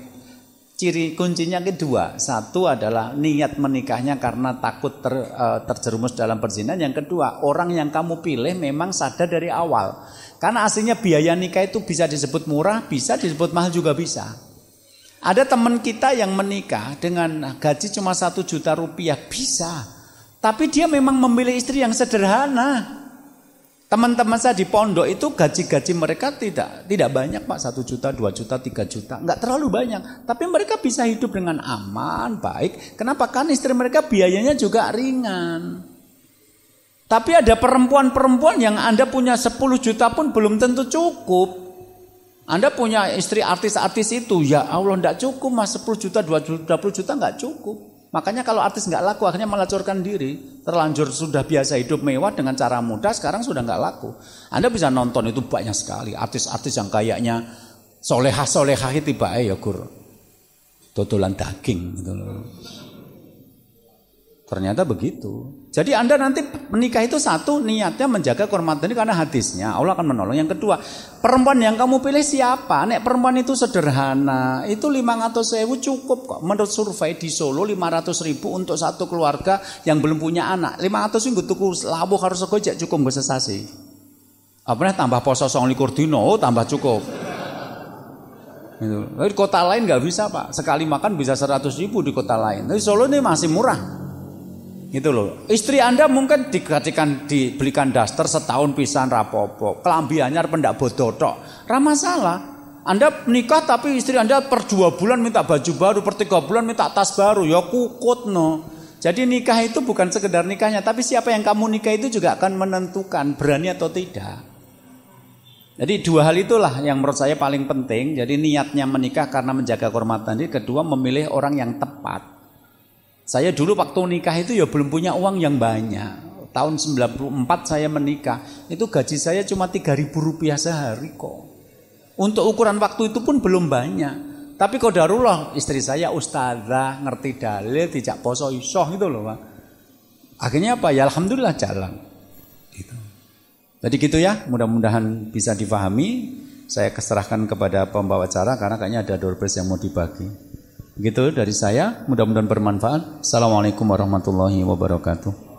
Ciri kuncinya kedua, satu adalah niat menikahnya karena takut terjerumus dalam perzinahan. Yang kedua, orang yang kamu pilih memang sadar dari awal. Karena aslinya biaya nikah itu bisa disebut murah, bisa disebut mahal juga bisa. Ada teman kita yang menikah dengan gaji cuma 1 juta rupiah, bisa. Tapi dia memang memilih istri yang sederhana. Teman-teman saya di pondok itu gaji-gaji mereka tidak banyak Pak, 1 juta, 2 juta, 3 juta, enggak terlalu banyak. Tapi mereka bisa hidup dengan aman, baik. Kenapa? Kan istri mereka biayanya juga ringan. Tapi ada perempuan-perempuan yang Anda punya 10 juta pun belum tentu cukup. Anda punya istri artis-artis itu, ya Allah enggak cukup mas, 10 juta, 20 juta enggak cukup. Makanya kalau artis nggak laku akhirnya melacurkan diri. Terlanjur sudah biasa hidup mewah dengan cara mudah, sekarang sudah nggak laku. Anda bisa nonton itu banyak sekali artis-artis yang kayaknya solehah-solehah tiba ya gur totolan daging gitu loh. Ternyata begitu. Jadi Anda nanti menikah itu satu niatnya menjaga kehormatan ini karena hadisnya Allah akan menolong. Yang kedua, perempuan yang kamu pilih siapa? Nek perempuan itu sederhana, itu 500.000 cukup kok. Menurut survei di Solo 500.000 untuk satu keluarga yang belum punya anak. 500.000 tuku lawuh karo sego jak cukup nggo sesasi. Apa tambah poso 29 dino tambah cukup. Itu. Di kota lain nggak bisa Pak. Sekali makan bisa 100.000 di kota lain. Tapi Solo ini masih murah. Gitu loh. Istri Anda mungkin dibelikan daster setahun pisan rapopo. Kelambi anyar pendak bodotok. Ra masalah. Anda menikah tapi istri Anda per 2 bulan minta baju baru, per 3 bulan minta tas baru. Ya kukut no. Jadi nikah itu bukan sekedar nikahnya, tapi siapa yang kamu nikah itu juga akan menentukan berani atau tidak. Jadi 2 hal itulah yang menurut saya paling penting. Jadi niatnya menikah karena menjaga kehormatan diri. Kedua, memilih orang yang tepat. Saya dulu waktu nikah itu ya belum punya uang yang banyak. Tahun 94 saya menikah, itu gaji saya cuma 3.000 rupiah sehari kok. Untuk ukuran waktu itu pun belum banyak. Tapi qadarullah istri saya ustadzah, ngerti dalil, tidak poso isoh gitu loh Pak. Akhirnya apa ya alhamdulillah jalan. Gitu. Jadi gitu ya, mudah-mudahan bisa difahami. Saya serahkan kepada pembawa acara karena kayaknya ada doorpress yang mau dibagi. Begitu dari saya, mudah-mudahan bermanfaat. Assalamualaikum warahmatullahi wabarakatuh.